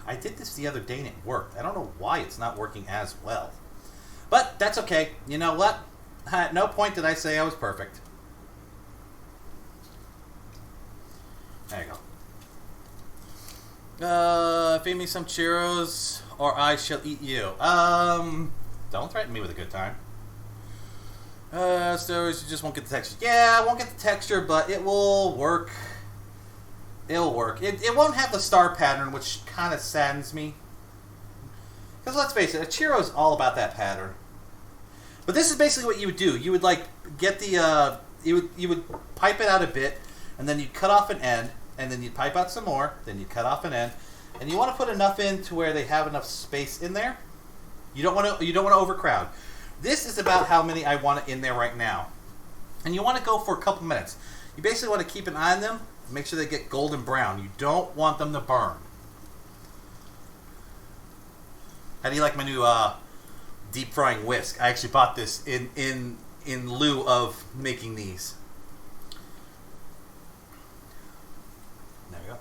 I did this the other day and it worked. I don't know why it's not working as well. But that's okay. You know what? At no point did I say I was perfect. There you go. Feed me some churros or I shall eat you. Don't threaten me with a good time. So you just won't get the texture. Yeah, I won't get the texture, but it will work. It'll work. It won't have the star pattern, which kind of saddens me. Because let's face it, a churro is all about that pattern. But this is basically what you would do. You would like get the you would pipe it out a bit, and then you'd cut off an end, and then you'd pipe out some more, then you'd cut off an end, and you want to put enough in to where they have enough space in there. You don't want to overcrowd. This is about how many I want in there right now, and you want to go for a couple minutes. You basically want to keep an eye on them. Make sure they get golden brown. You don't want them to burn. How do you like my new deep frying whisk? I actually bought this in lieu of making these. There we go.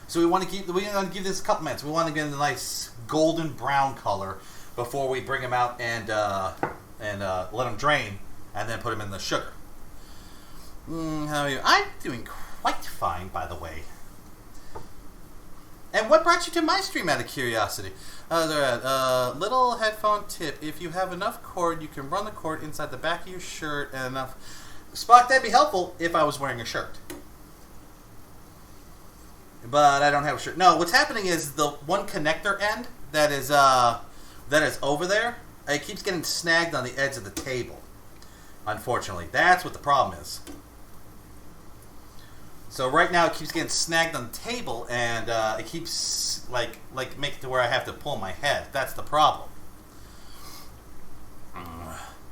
So we want to give this a couple minutes. We want to get a nice golden brown color before we bring them out and let them drain, and then put them in the sugar. How are you? I'm doing quite fine, by the way. And what brought you to my stream, out of curiosity? Little headphone tip. If you have enough cord, you can run the cord inside the back of your shirt and enough. Spock, that'd be helpful if I was wearing a shirt. But I don't have a shirt. No, what's happening is the one connector end that is over there, it keeps getting snagged on the edge of the table. Unfortunately. That's what the problem is. So right now it keeps getting snagged on the table, and it keeps like making it to where I have to pull my head. That's the problem.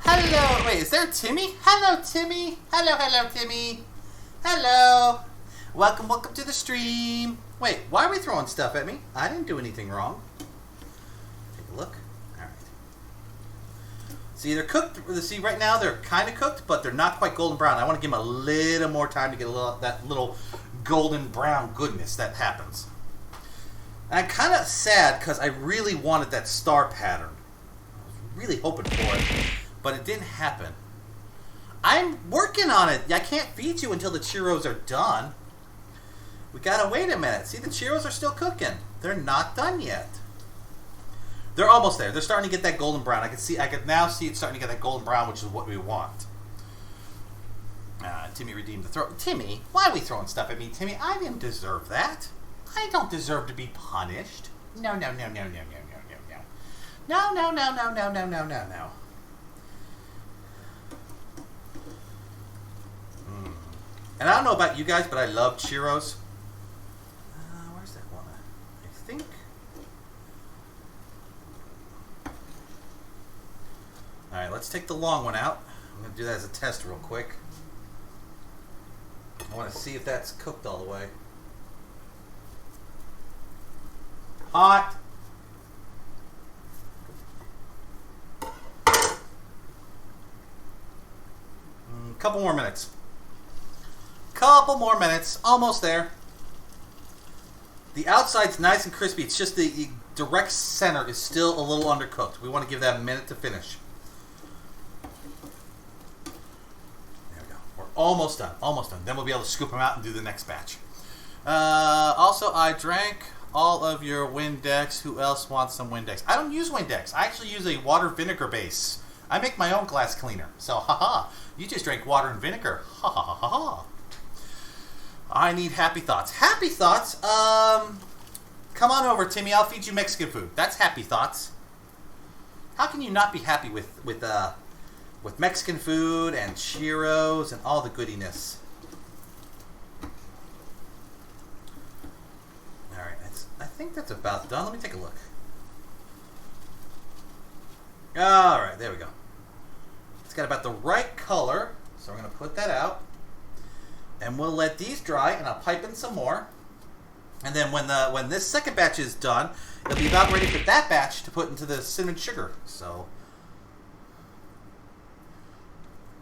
Hello. Wait, is there Timmy? Hello, Timmy. Hello, Timmy. Hello. Welcome to the stream. Wait, why are we throwing stuff at me? I didn't do anything wrong. Take a look. All right. See, they're cooked. See, right now they're kind of cooked, but they're not quite golden brown. I want to give them a little more time to get that little golden brown goodness that happens. And I'm kind of sad because I really wanted that star pattern. I was really hoping for it, but it didn't happen. I'm working on it. I can't feed you until the churros are done. We gotta wait a minute. See, the churros are still cooking. They're not done yet. They're almost there. They're starting to get that golden brown. I can now see it starting to get that golden brown, which is what we want. Timmy redeemed the throw. Timmy, why are we throwing stuff at me? Timmy, I didn't deserve that. I don't deserve to be punished. No. No. And I don't know about you guys, but I love churros. Where's that one? I think. Alright, let's take the long one out. I'm going to do that as a test real quick. I want to see if that's cooked all the way. Hot. Couple more minutes. Couple more minutes. Almost there. The outside's nice and crispy. It's just the direct center is still a little undercooked. We want to give that a minute to finish. There we go. We're almost done. Almost done. Then we'll be able to scoop them out and do the next batch. Also, I drank all of your Windex. Who else wants some Windex? I don't use Windex. I actually use a water vinegar base. I make my own glass cleaner. So, haha. You just drank water and vinegar. Ha ha ha ha ha. I need happy thoughts. Happy thoughts? Come on over, Timmy. I'll feed you Mexican food. That's happy thoughts. How can you not be happy with Mexican food and churros and all the goodiness? All right, I think that's about done. Let me take a look. All right, there we go. It's got about the right color, so we're going to put that out. And we'll let these dry, and I'll pipe in some more. And then when this second batch is done, it'll be about ready for that batch to put into the cinnamon sugar. So,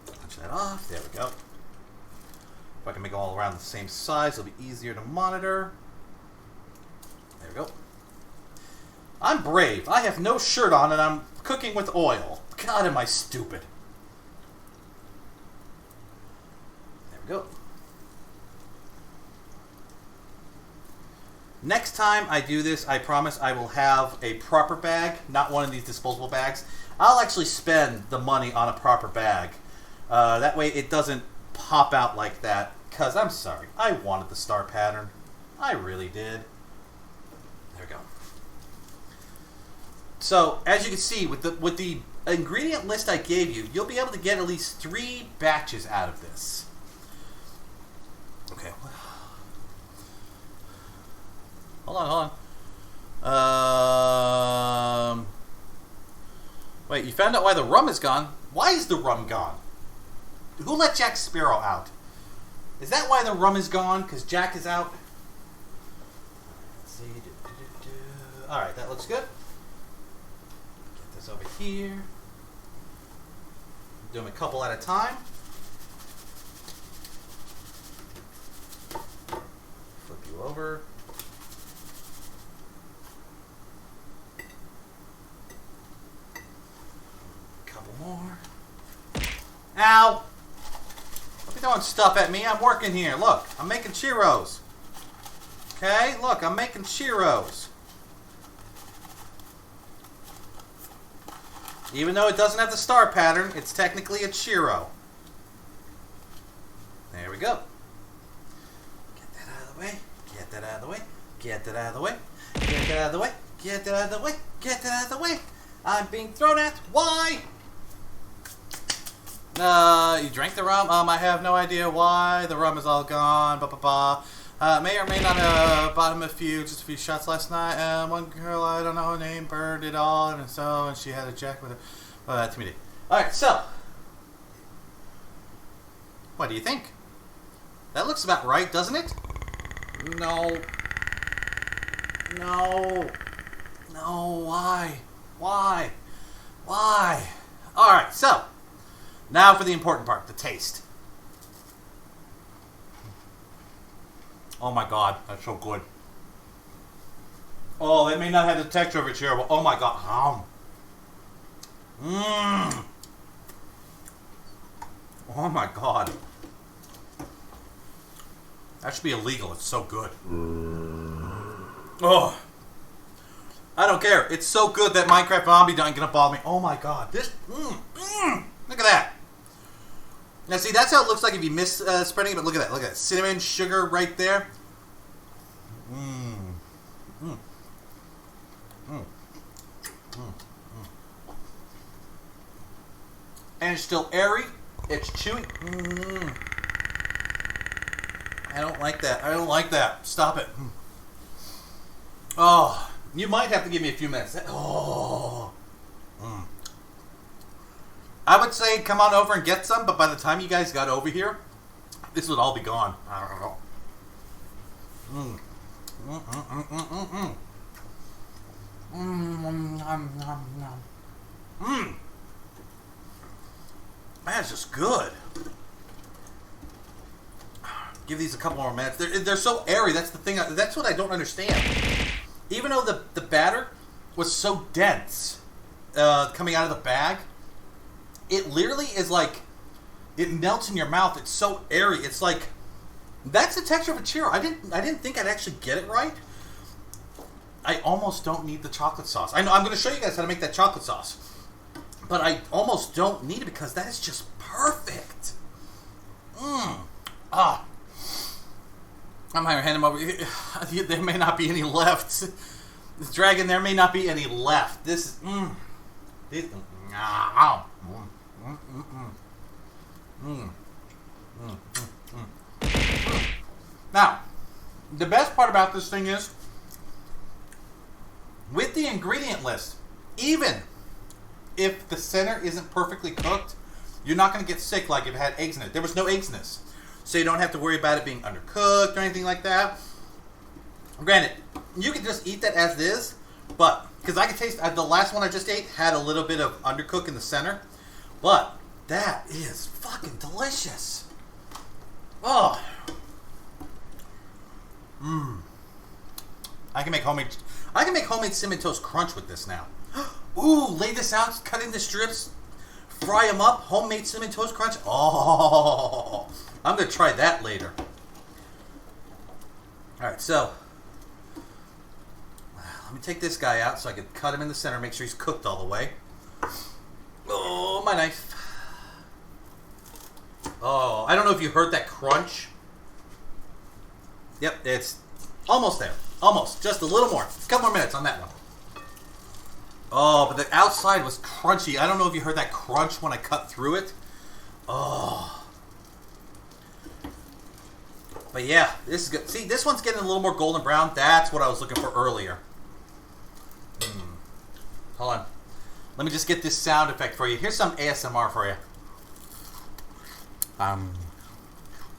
punch that off. There we go. If I can make them all around the same size, it'll be easier to monitor. There we go. I'm brave. I have no shirt on, and I'm cooking with oil. God, am I stupid. There we go. Next time I do this, I promise I will have a proper bag, not one of these disposable bags. I'll actually spend the money on a proper bag. That way it doesn't pop out like that. Because I'm sorry, I wanted the star pattern. I really did. There we go. So, as you can see, with the ingredient list I gave you, you'll be able to get at least 3 batches out of this. Okay. Hold on. Wait, you found out why the rum is gone? Why is the rum gone? Who let Jack Sparrow out? Is that why the rum is gone? Because Jack is out? Let's see. Alright, that looks good. Get this over here. Do them a couple at a time. Flip you over. More. Ow! Don't be throwing stuff at me. I'm working here. Look, I'm making churros. Okay? Look, I'm making churros. Even though it doesn't have the star pattern, it's technically a churro. There we go. Get that out of the way. Get that out of the way. Get that out of the way. Get that out of the way. Get that out of the way. Get that out of the way. I'm being thrown at. Why? You drank the rum? I have no idea why. The rum is all gone. May or may not have bought him just a few shots last night. One girl, I don't know her name, burned it all, and she had a jack with her. To me. Alright, so. What do you think? That looks about right, doesn't it? No. No. No, why? Why? Why? Alright, so. Now for the important part, the taste. Oh my god, that's so good. Oh, they may not have the texture of a churro, but oh my god. Oh my god. That should be illegal, it's so good. Oh. I don't care, it's so good that Minecraft Zombie ain't gonna bother me. Oh my god, this, look at that. Now see, that's how it looks like if you miss spreading it, but look at that, cinnamon, sugar right there. And it's still airy, it's chewy. I don't like that, I don't like that, stop it. Oh, you might have to give me a few minutes. Oh. I would say come on over and get some, but by the time you guys got over here, this would all be gone. I don't know. That's just good. Give these a couple more minutes. They're so airy. That's the thing. That's what I don't understand. Even though the batter was so dense coming out of the bag, it literally is like, it melts in your mouth. It's so airy. It's like, that's the texture of a churro. I didn't think I'd actually get it right. I almost don't need the chocolate sauce. I know I'm going to show you guys how to make that chocolate sauce, but I almost don't need it because that is just perfect. I'm going to hand them over. There may not be any left. This dragon, there may not be any left. This is Now, the best part about this thing is, with the ingredient list, even if the center isn't perfectly cooked, you're not going to get sick like if it had eggs in it. There was no eggs in this. So you don't have to worry about it being undercooked or anything like that. Granted, you can just eat that as is, but, because I can taste, the last one I just ate had a little bit of undercook in the center, but that is fucking delicious. Oh. I can make homemade cinnamon toast crunch with this now. Ooh, lay this out, cut into strips, fry them up, homemade cinnamon toast crunch. Oh, I'm going to try that later. Alright, so, let me take this guy out so I can cut him in the center, make sure he's cooked all the way. Oh, my knife. Oh, I don't know if you heard that crunch. Yep, it's almost there. Almost. Just a little more. A couple more minutes on that one. Oh, but the outside was crunchy. I don't know if you heard that crunch when I cut through it. Oh. But yeah, this is good. See, this one's getting a little more golden brown. That's what I was looking for earlier. Hold on. Let me just get this sound effect for you. Here's some ASMR for you. I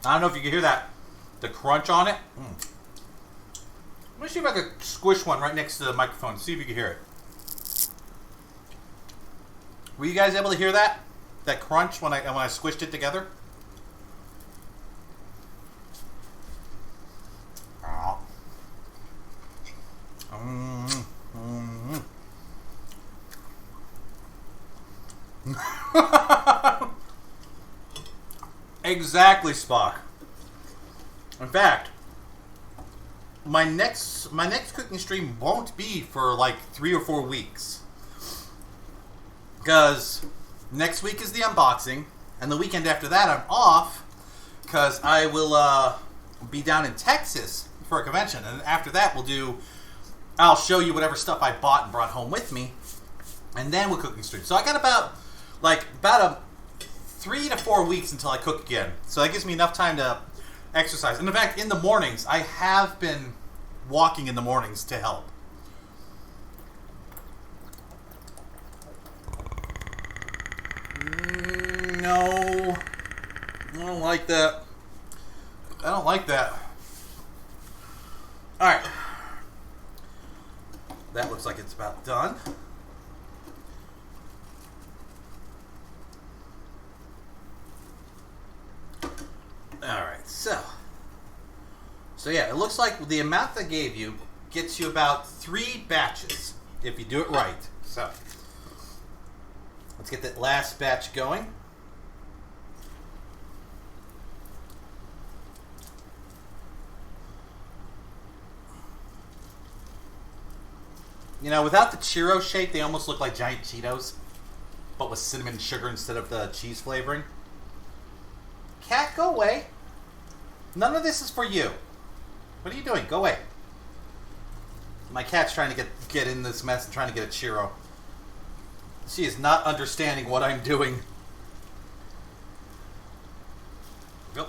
don't know if you can hear that. The crunch on it. Let me see if I can squish one right next to the microphone. See if you can hear it. Were you guys able to hear that? That crunch when I squished it together? Exactly, Spock. In fact, my next cooking stream won't be for like 3 or 4 weeks, because next week is the unboxing, and the weekend after that I'm off because I will be down in Texas for a convention, and after that I'll show you whatever stuff I bought and brought home with me, and then we'll cooking stream. So I got about 3 to 4 weeks until I cook again. So that gives me enough time to exercise. And in fact, in the mornings, I have been walking in the mornings to help. No. I don't like that. I don't like that. Alright. That looks like it's about done. Alright, so yeah, it looks like the amount they gave you gets you about 3 batches if you do it right. So, let's get that last batch going. You know, without the churro shape, they almost look like giant Cheetos, but with cinnamon and sugar instead of the cheese flavoring. Cat, go away. None of this is for you. What are you doing? Go away. My cat's trying to get in this mess and trying to get a churro. She is not understanding what I'm doing. Go.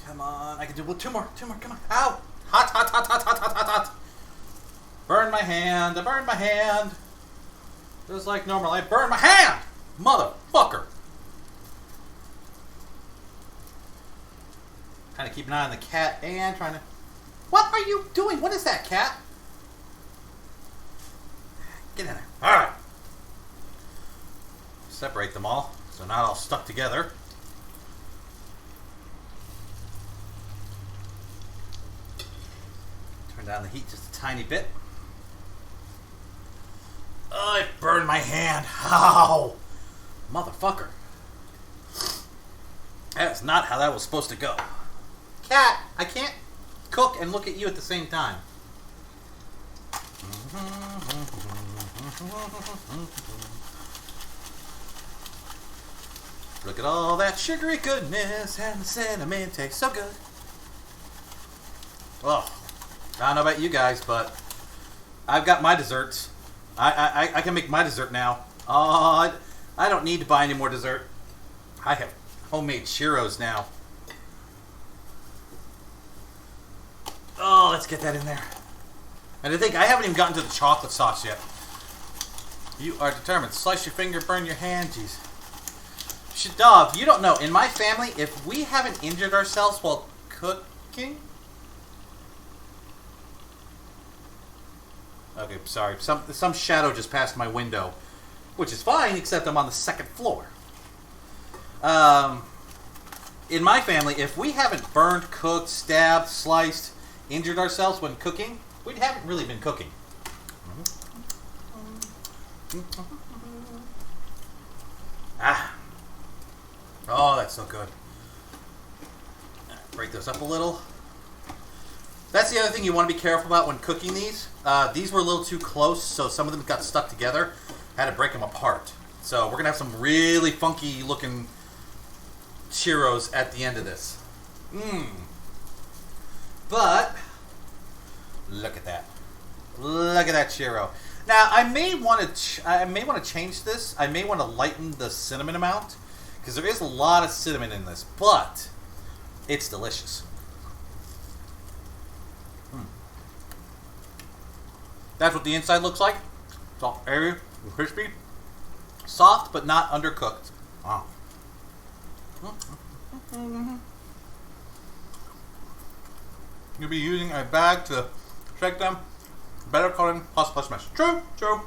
Come on. I can do 2 more. 2 more. Come on. Ow. Hot, hot, hot, hot, hot, hot, hot, hot. Burn my hand. I burned my hand. Just like normal. I burned my hand. Motherfucker. Trying to keep an eye on the cat and trying to... What are you doing? What is that, cat? Get in there. Alright. Separate them all so not all stuck together. down the heat just a tiny bit. Oh, it burned my hand. Ow! Motherfucker. That's not how that was supposed to go. Cat, I can't cook and look at you at the same time. Look at all that sugary goodness, and the cinnamon tastes so good. Oh, I don't know about you guys, but I've got my desserts. I can make my dessert now. Oh, I don't need to buy any more dessert. I have homemade churros now. Oh, let's get that in there. And I think I haven't even gotten to the chocolate sauce yet. You are determined. Slice your finger, burn your hand. Jeez. Dog, you don't know. In my family, if we haven't injured ourselves while cooking... Okay, sorry. Some shadow just passed my window. Which is fine, except I'm on the second floor. In my family, if we haven't burned, cooked, stabbed, sliced, injured ourselves when cooking, we haven't really been cooking. Ah. Oh, that's so good. Break those up a little. That's the other thing you want to be careful about when cooking these. These were a little too close, so some of them got stuck together. I had to break them apart. So we're going to have some really funky looking churros at the end of this. But look at that. Look at that churro. Now I may want to change this. I may want to lighten the cinnamon amount because there is a lot of cinnamon in this, but it's delicious. That's what the inside looks like. It's all airy and crispy. Soft, but not undercooked. Wow. You'll be using a bag to shake them. Better coating plus mesh. True, true.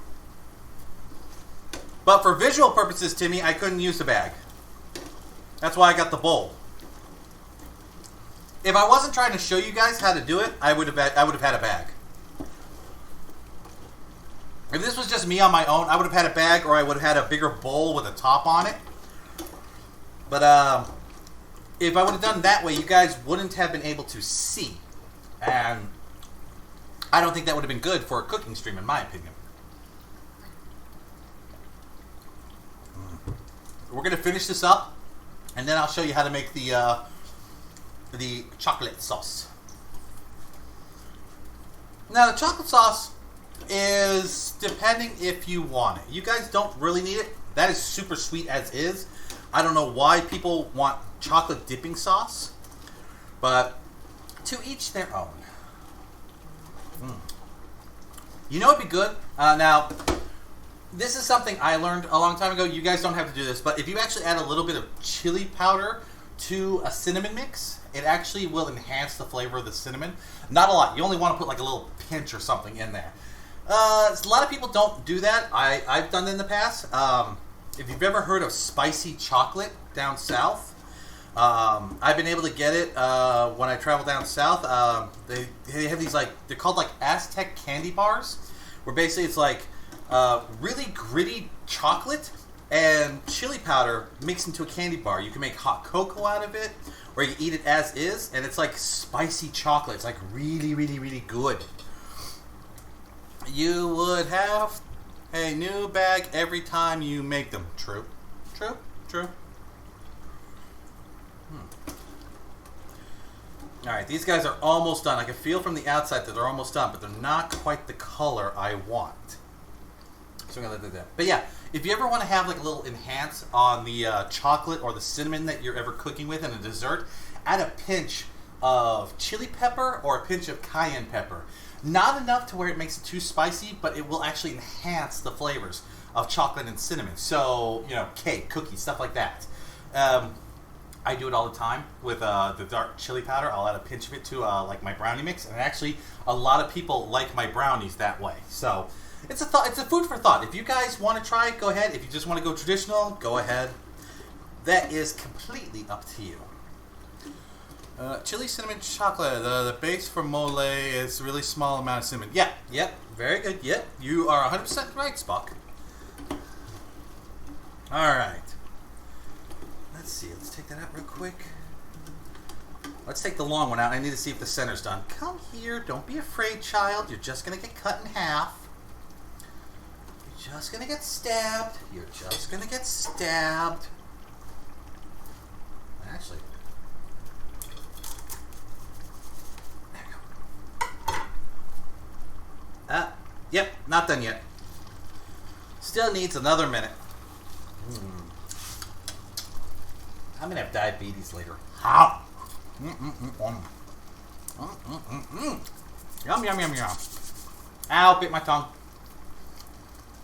But for visual purposes, Timmy, I couldn't use the bag. That's why I got the bowl. If I wasn't trying to show you guys how to do it, I would have had a bag. If this was just me on my own, I would have had a bag, or I would have had a bigger bowl with a top on it. But if I would have done that way, you guys wouldn't have been able to see. And I don't think that would have been good for a cooking stream, in my opinion. We're going to finish this up, and then I'll show you how to make the chocolate sauce. Now, the chocolate sauce is depending if you want it. You guys don't really need it. That is super sweet as is. I don't know why people want chocolate dipping sauce, but to each their own. You know it'd be good? Now, this is something I learned a long time ago. You guys don't have to do this, but if you actually add a little bit of chili powder to a cinnamon mix, it actually will enhance the flavor of the cinnamon. Not a lot. You only want to put like a little pinch or something in there. A lot of people don't do that. I've done it in the past. If you've ever heard of spicy chocolate down south, I've been able to get it when I travel down south. They have these, like, they're called like Aztec candy bars, where basically it's like really gritty chocolate and chili powder mixed into a candy bar. You can make hot cocoa out of it, or you can eat it as is, and it's like spicy chocolate. It's like really, really, really good. You would have a new bag every time you make them. True. True. True. Alright, these guys are almost done. I can feel from the outside that they're almost done, but they're not quite the color I want. So I'm going to let that. But yeah, if you ever want to have like a little enhance on the chocolate or the cinnamon that you're ever cooking with in a dessert, add a pinch of chili pepper or a pinch of cayenne pepper. Not enough to where it makes it too spicy, but it will actually enhance the flavors of chocolate and cinnamon. So, you know, cake, cookies, stuff like that. I do it all the time with the dark chili powder. I'll add a pinch of it to like my brownie mix, and actually a lot of people like my brownies that way. So it's a thought. It's a food for thought. If you guys want to try it, go ahead. If you just want to go traditional, go ahead. That is completely up to you. Chili cinnamon chocolate. The base for mole is a really small amount of cinnamon. Yeah, yep, very good. Yep, you are 100% right, Spock. Alright. Let's see, let's take that out real quick. Let's take the long one out. I need to see if the center's done. Come here, don't be afraid, child. You're just going to get cut in half. You're just going to get stabbed. You're just going to get stabbed. Actually, there you go. Yep, not done yet. Still needs another minute. I'm gonna have diabetes later. How? Yum, yum, yum, yum. Ow, bit my tongue.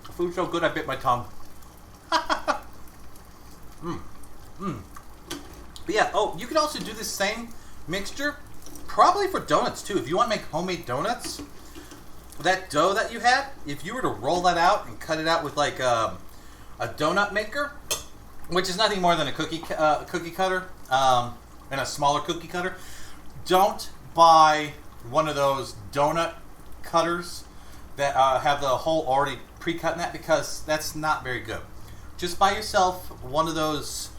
The food's so good I bit my tongue. But yeah, oh, you could also do this same mixture, probably for donuts too. If you want to make homemade donuts, that dough that you had, if you were to roll that out and cut it out with like a donut maker, which is nothing more than a cookie cutter, and a smaller cookie cutter, don't buy one of those donut cutters that have the hole already pre-cut in that, because that's not very good. Just buy yourself one of those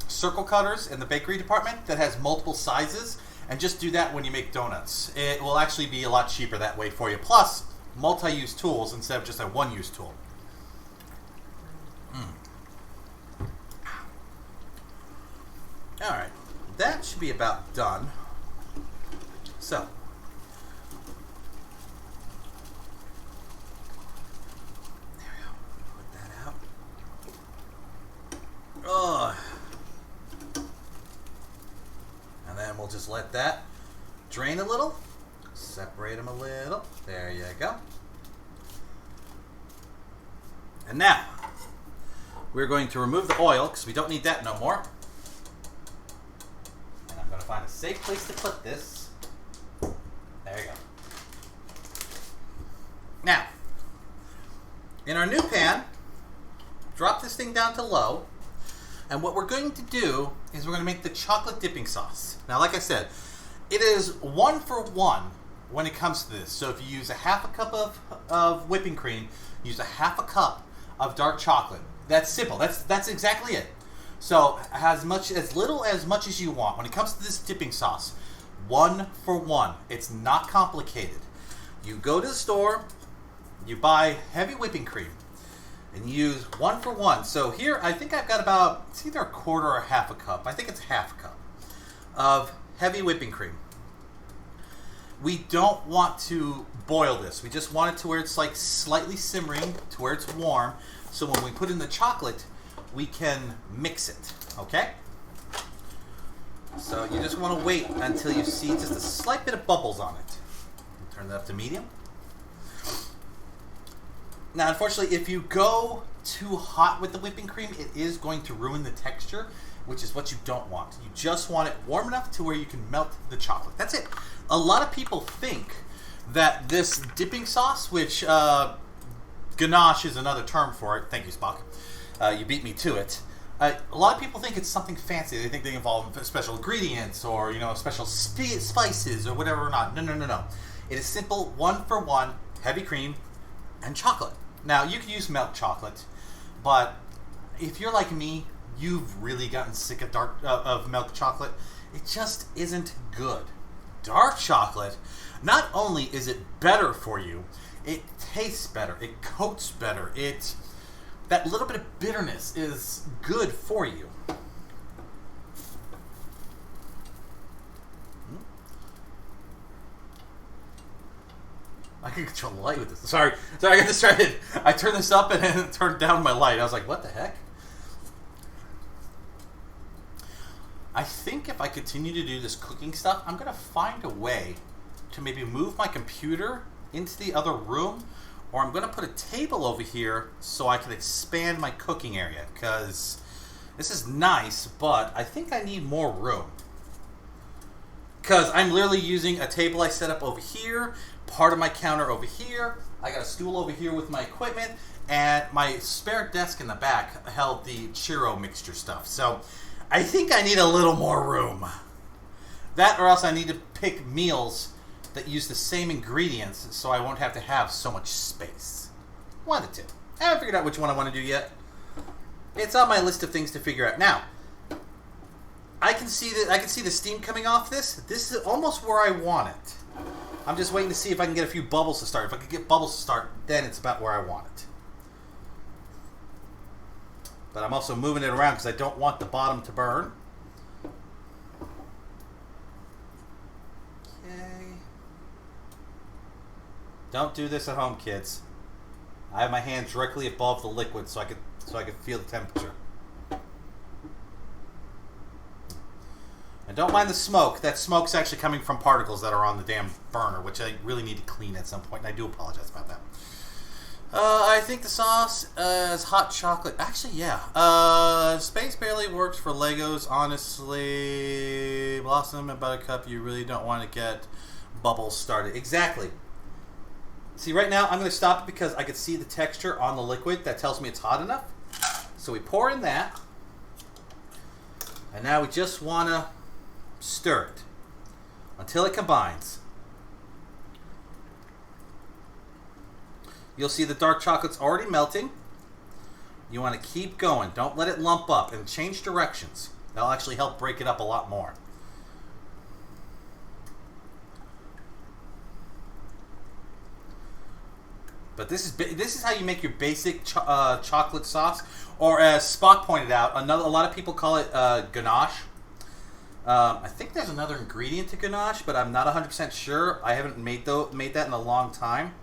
circle cutters in the bakery department that has multiple sizes, and just do that when you make donuts. It will actually be a lot cheaper that way for you. Plus, multi-use tools instead of just a one-use tool. Alright, that should be about done. So, there we go. Put that out. Oh. And then we'll just let that drain a little. Separate them a little. There you go. And now, we're going to remove the oil, because we don't need that no more. And I'm going to find a safe place to put this. There you go. Now, in our new pan, drop this thing down to low. And what we're going to do is we're going to make the chocolate dipping sauce. Now, like I said, it is 1-for-1 when it comes to this. So if you use a half a cup of whipping cream, use a half a cup of dark chocolate. That's simple. That's exactly it. So as little as much as you want. When it comes to this dipping sauce, 1-for-1. It's not complicated. You go to the store, you buy heavy whipping cream, and use 1-for-1. So here, I think I've got about, it's either a quarter or half a cup. I think it's half a cup of heavy whipping cream. We don't want to boil this. We just want it to where it's like slightly simmering, to where it's warm. So when we put in the chocolate, we can mix it, okay? So you just want to wait until you see just a slight bit of bubbles on it. Turn that up to medium. Now, unfortunately, if you go too hot with the whipping cream, it is going to ruin the texture, which is what you don't want. You just want it warm enough to where you can melt the chocolate. That's it. A lot of people think that this dipping sauce, which ganache is another term for it. Thank you, Spock. You beat me to it. A lot of people think it's something fancy. They think they involve special ingredients or, special spices or whatever or not. No, no, no, no. It is simple 1-for-1 heavy cream and chocolate. Now, you can use milk chocolate, but if you're like me, you've really gotten sick of milk chocolate. It just isn't good. Dark chocolate, not only is it better for you, it tastes better, it coats better, that little bit of bitterness is good for you. I can control the light with this. Sorry, I got distracted. I turned this up and then turned down my light. I was like, what the heck? I think if I continue to do this cooking stuff, I'm going to find a way to maybe move my computer into the other room, or I'm going to put a table over here so I can expand my cooking area, because this is nice, but I think I need more room. Because I'm literally using a table I set up over here, part of my counter over here, I got a stool over here with my equipment, and my spare desk in the back held the churro mixture stuff. So I think I need a little more room. That or else I need to pick meals that use the same ingredients so I won't have to have so much space. One of the two. I haven't figured out which one I want to do yet. It's on my list of things to figure out. Now, I can see the steam coming off this. This is almost where I want it. I'm just waiting to see if I can get a few bubbles to start. If I can get bubbles to start, then it's about where I want it. But I'm also moving it around because I don't want the bottom to burn. Okay. Don't do this at home, kids. I have my hands directly above the liquid so I could feel the temperature. And don't mind the smoke. That smoke's actually coming from particles that are on the damn burner, which I really need to clean at some point, and I do apologize about that. I think the sauce is hot chocolate. Actually, yeah. Space barely works for Legos, honestly. Blossom and Buttercup, you really don't want to get bubbles started. Exactly. See, right now, I'm going to stop it because I can see the texture on the liquid. That tells me it's hot enough. So we pour in that. And now we just want to stir it until it combines. You'll see the dark chocolate's already melting. You want to keep going. Don't let it lump up and change directions. That'll actually help break it up a lot more. But this is how you make your basic chocolate sauce, or as Spock pointed out, a lot of people call it ganache. I think there's another ingredient to ganache, but I'm not 100% sure. I haven't made that in a long time.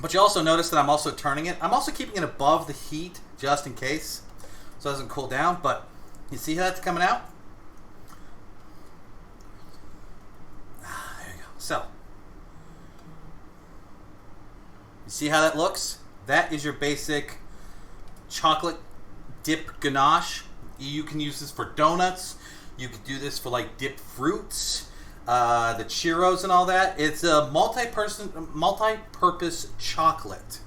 But you also notice that I'm also turning it. I'm also keeping it above the heat just in case, so it doesn't cool down. But you see how that's coming out? There you go. So, you see how that looks? That is your basic chocolate dip ganache. You can use this for donuts. You can do this for like dipped fruits, the churros and all that. It's a multi-purpose chocolate.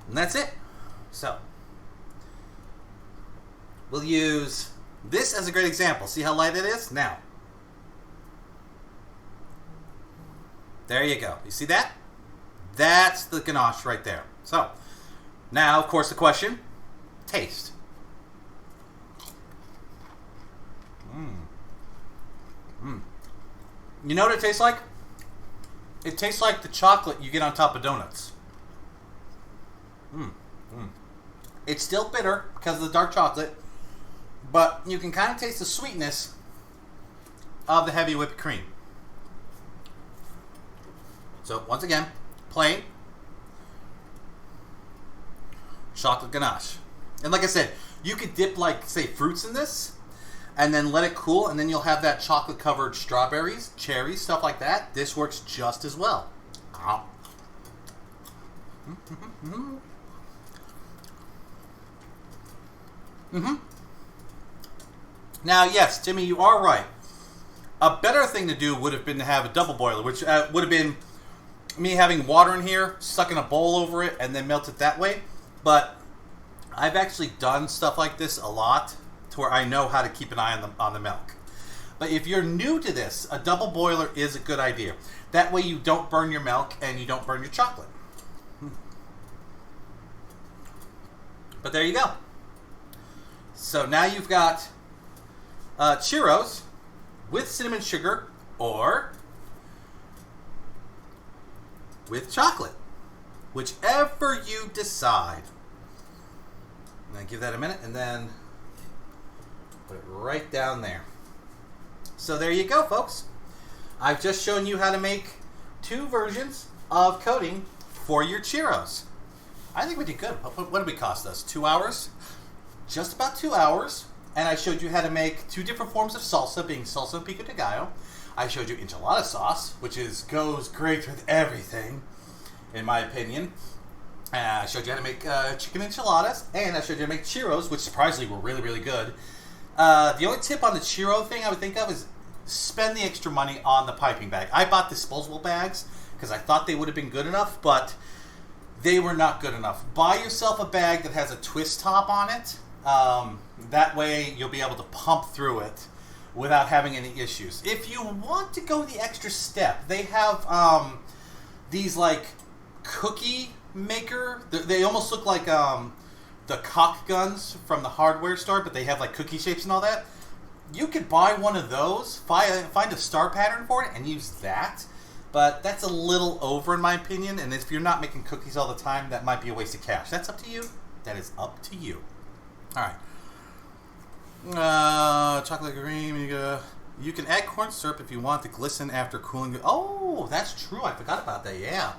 And that's it. So, we'll use this as a great example. See how light it is? Now, there you go. You see that? That's the ganache right there. So, now, of course, the question, taste. You know what it tastes like? It tastes like the chocolate you get on top of donuts. It's still bitter because of the dark chocolate, but you can kind of taste the sweetness of the heavy whipped cream. So, once again, plain chocolate ganache. And like I said, you could dip, like, say, fruits in this and then let it cool, and then you'll have that chocolate-covered strawberries, cherries, stuff like that. This works just as well. Now, yes, Timmy, you are right. A better thing to do would have been to have a double boiler, which would have been me having water in here, sucking a bowl over it, and then melt it that way. But I've actually done stuff like this a lot, to where I know how to keep an eye on the milk. But if you're new to this, a double boiler is a good idea. That way you don't burn your milk and you don't burn your chocolate. But there you go. So now you've got churros with cinnamon sugar or with chocolate. Whichever you decide. Now give that a minute and then put it right down there. So there you go, folks. I've just shown you how to make two versions of coating for your churros. I think we did good. What did we cost us? 2 hours? Just about 2 hours. And I showed you how to make two different forms of salsa, being salsa and Pico De Gallo. I showed you enchilada sauce, which goes great with everything, in my opinion. I showed you how to make chicken enchiladas, and I showed you how to make churros, which surprisingly were really, really good. The only tip on the churro thing I would think of is spend the extra money on the piping bag. I bought disposable bags because I thought they would have been good enough, but they were not good enough. Buy yourself a bag that has a twist top on it. That way you'll be able to pump through it without having any issues. If you want to go the extra step, they have these like cookie maker. They almost look like the cock guns from the hardware store, but they have like cookie shapes and all that. You could buy one of those, find a star pattern for it, and use that. But that's a little over in my opinion, and if you're not making cookies all the time, that might be a waste of cash. That's up to you. That is up to you. Alright. Chocolate cream, you can add corn syrup if you want to glisten after cooling. Oh, that's true. I forgot about that, yeah.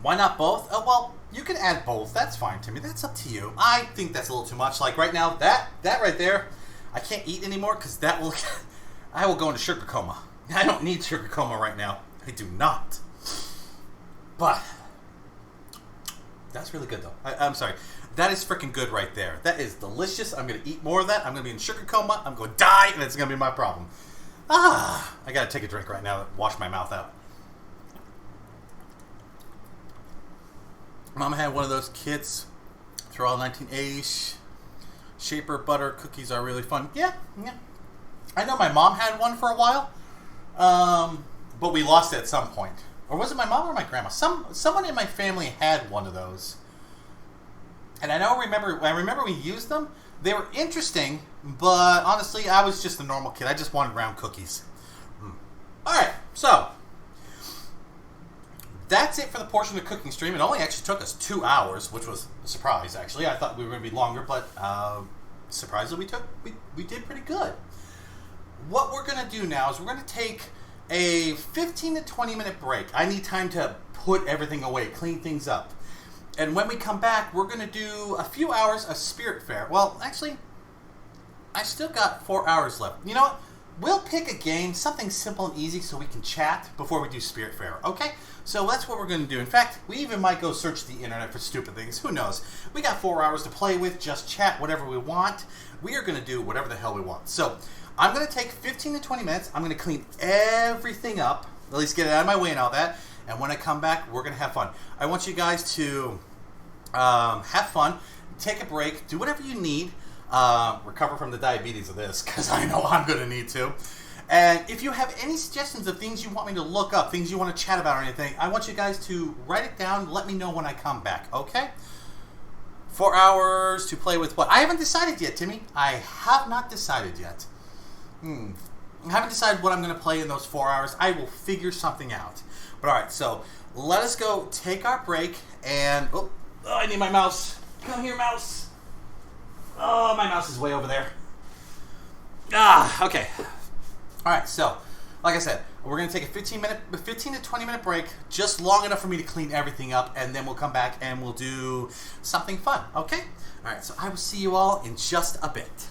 Why not both? Oh, well, you can add both. That's fine to me. That's up to you. I think that's a little too much. Like right now, that right there, I can't eat anymore because that will, I will go into sugar coma. I don't need sugar coma right now. I do not. But that's really good though. I'm sorry. That is freaking good right there. That is delicious. I'm going to eat more of that. I'm going to be in sugar coma. I'm going to die, and it's going to be my problem. I got to take a drink right now to wash my mouth out. Mom had one of those kits through all 1980s. Shaper butter cookies are really fun. Yeah. I know my mom had one for a while, but we lost it at some point. Or was it my mom or my grandma? Someone in my family had one of those. And I remember we used them. They were interesting, but honestly, I was just a normal kid. I just wanted round cookies. Alright, so that's it for the portion of the cooking stream. It only actually took us 2 hours, which was a surprise, actually. I thought we were going to be longer, but surprisingly, we did pretty good. What we're going to do now is we're going to take a 15 to 20 minute break. I need time to put everything away, clean things up. And when we come back, we're going to do a few hours of Spirit Fair. Well, actually, I still got 4 hours left. You know what? We'll pick a game, something simple and easy, so we can chat before we do Spirit Fair, okay? So that's what we're going to do. In fact, we even might go search the internet for stupid things. Who knows? We got 4 hours to play with, just chat whatever we want. We are going to do whatever the hell we want. So I'm going to take 15 to 20 minutes. I'm going to clean everything up, at least get it out of my way and all that. And when I come back, we're going to have fun. I want you guys to have fun, take a break, do whatever you need. Recover from the diabetes of this, because I know I'm going to need to. And if you have any suggestions of things you want me to look up, things you want to chat about or anything, I want you guys to write it down. Let me know when I come back, okay? 4 hours to play with what? I haven't decided yet, Timmy. I have not decided yet. I haven't decided what I'm going to play in those 4 hours. I will figure something out. But alright, so let us go take our break. And, oh, I need my mouse. Come here, mouse. Oh, my mouse is way over there. Okay. Alright, so, like I said, we're going to take a 15 to 20 minute break, just long enough for me to clean everything up, and then we'll come back and we'll do something fun, okay? Alright, so I will see you all in just a bit.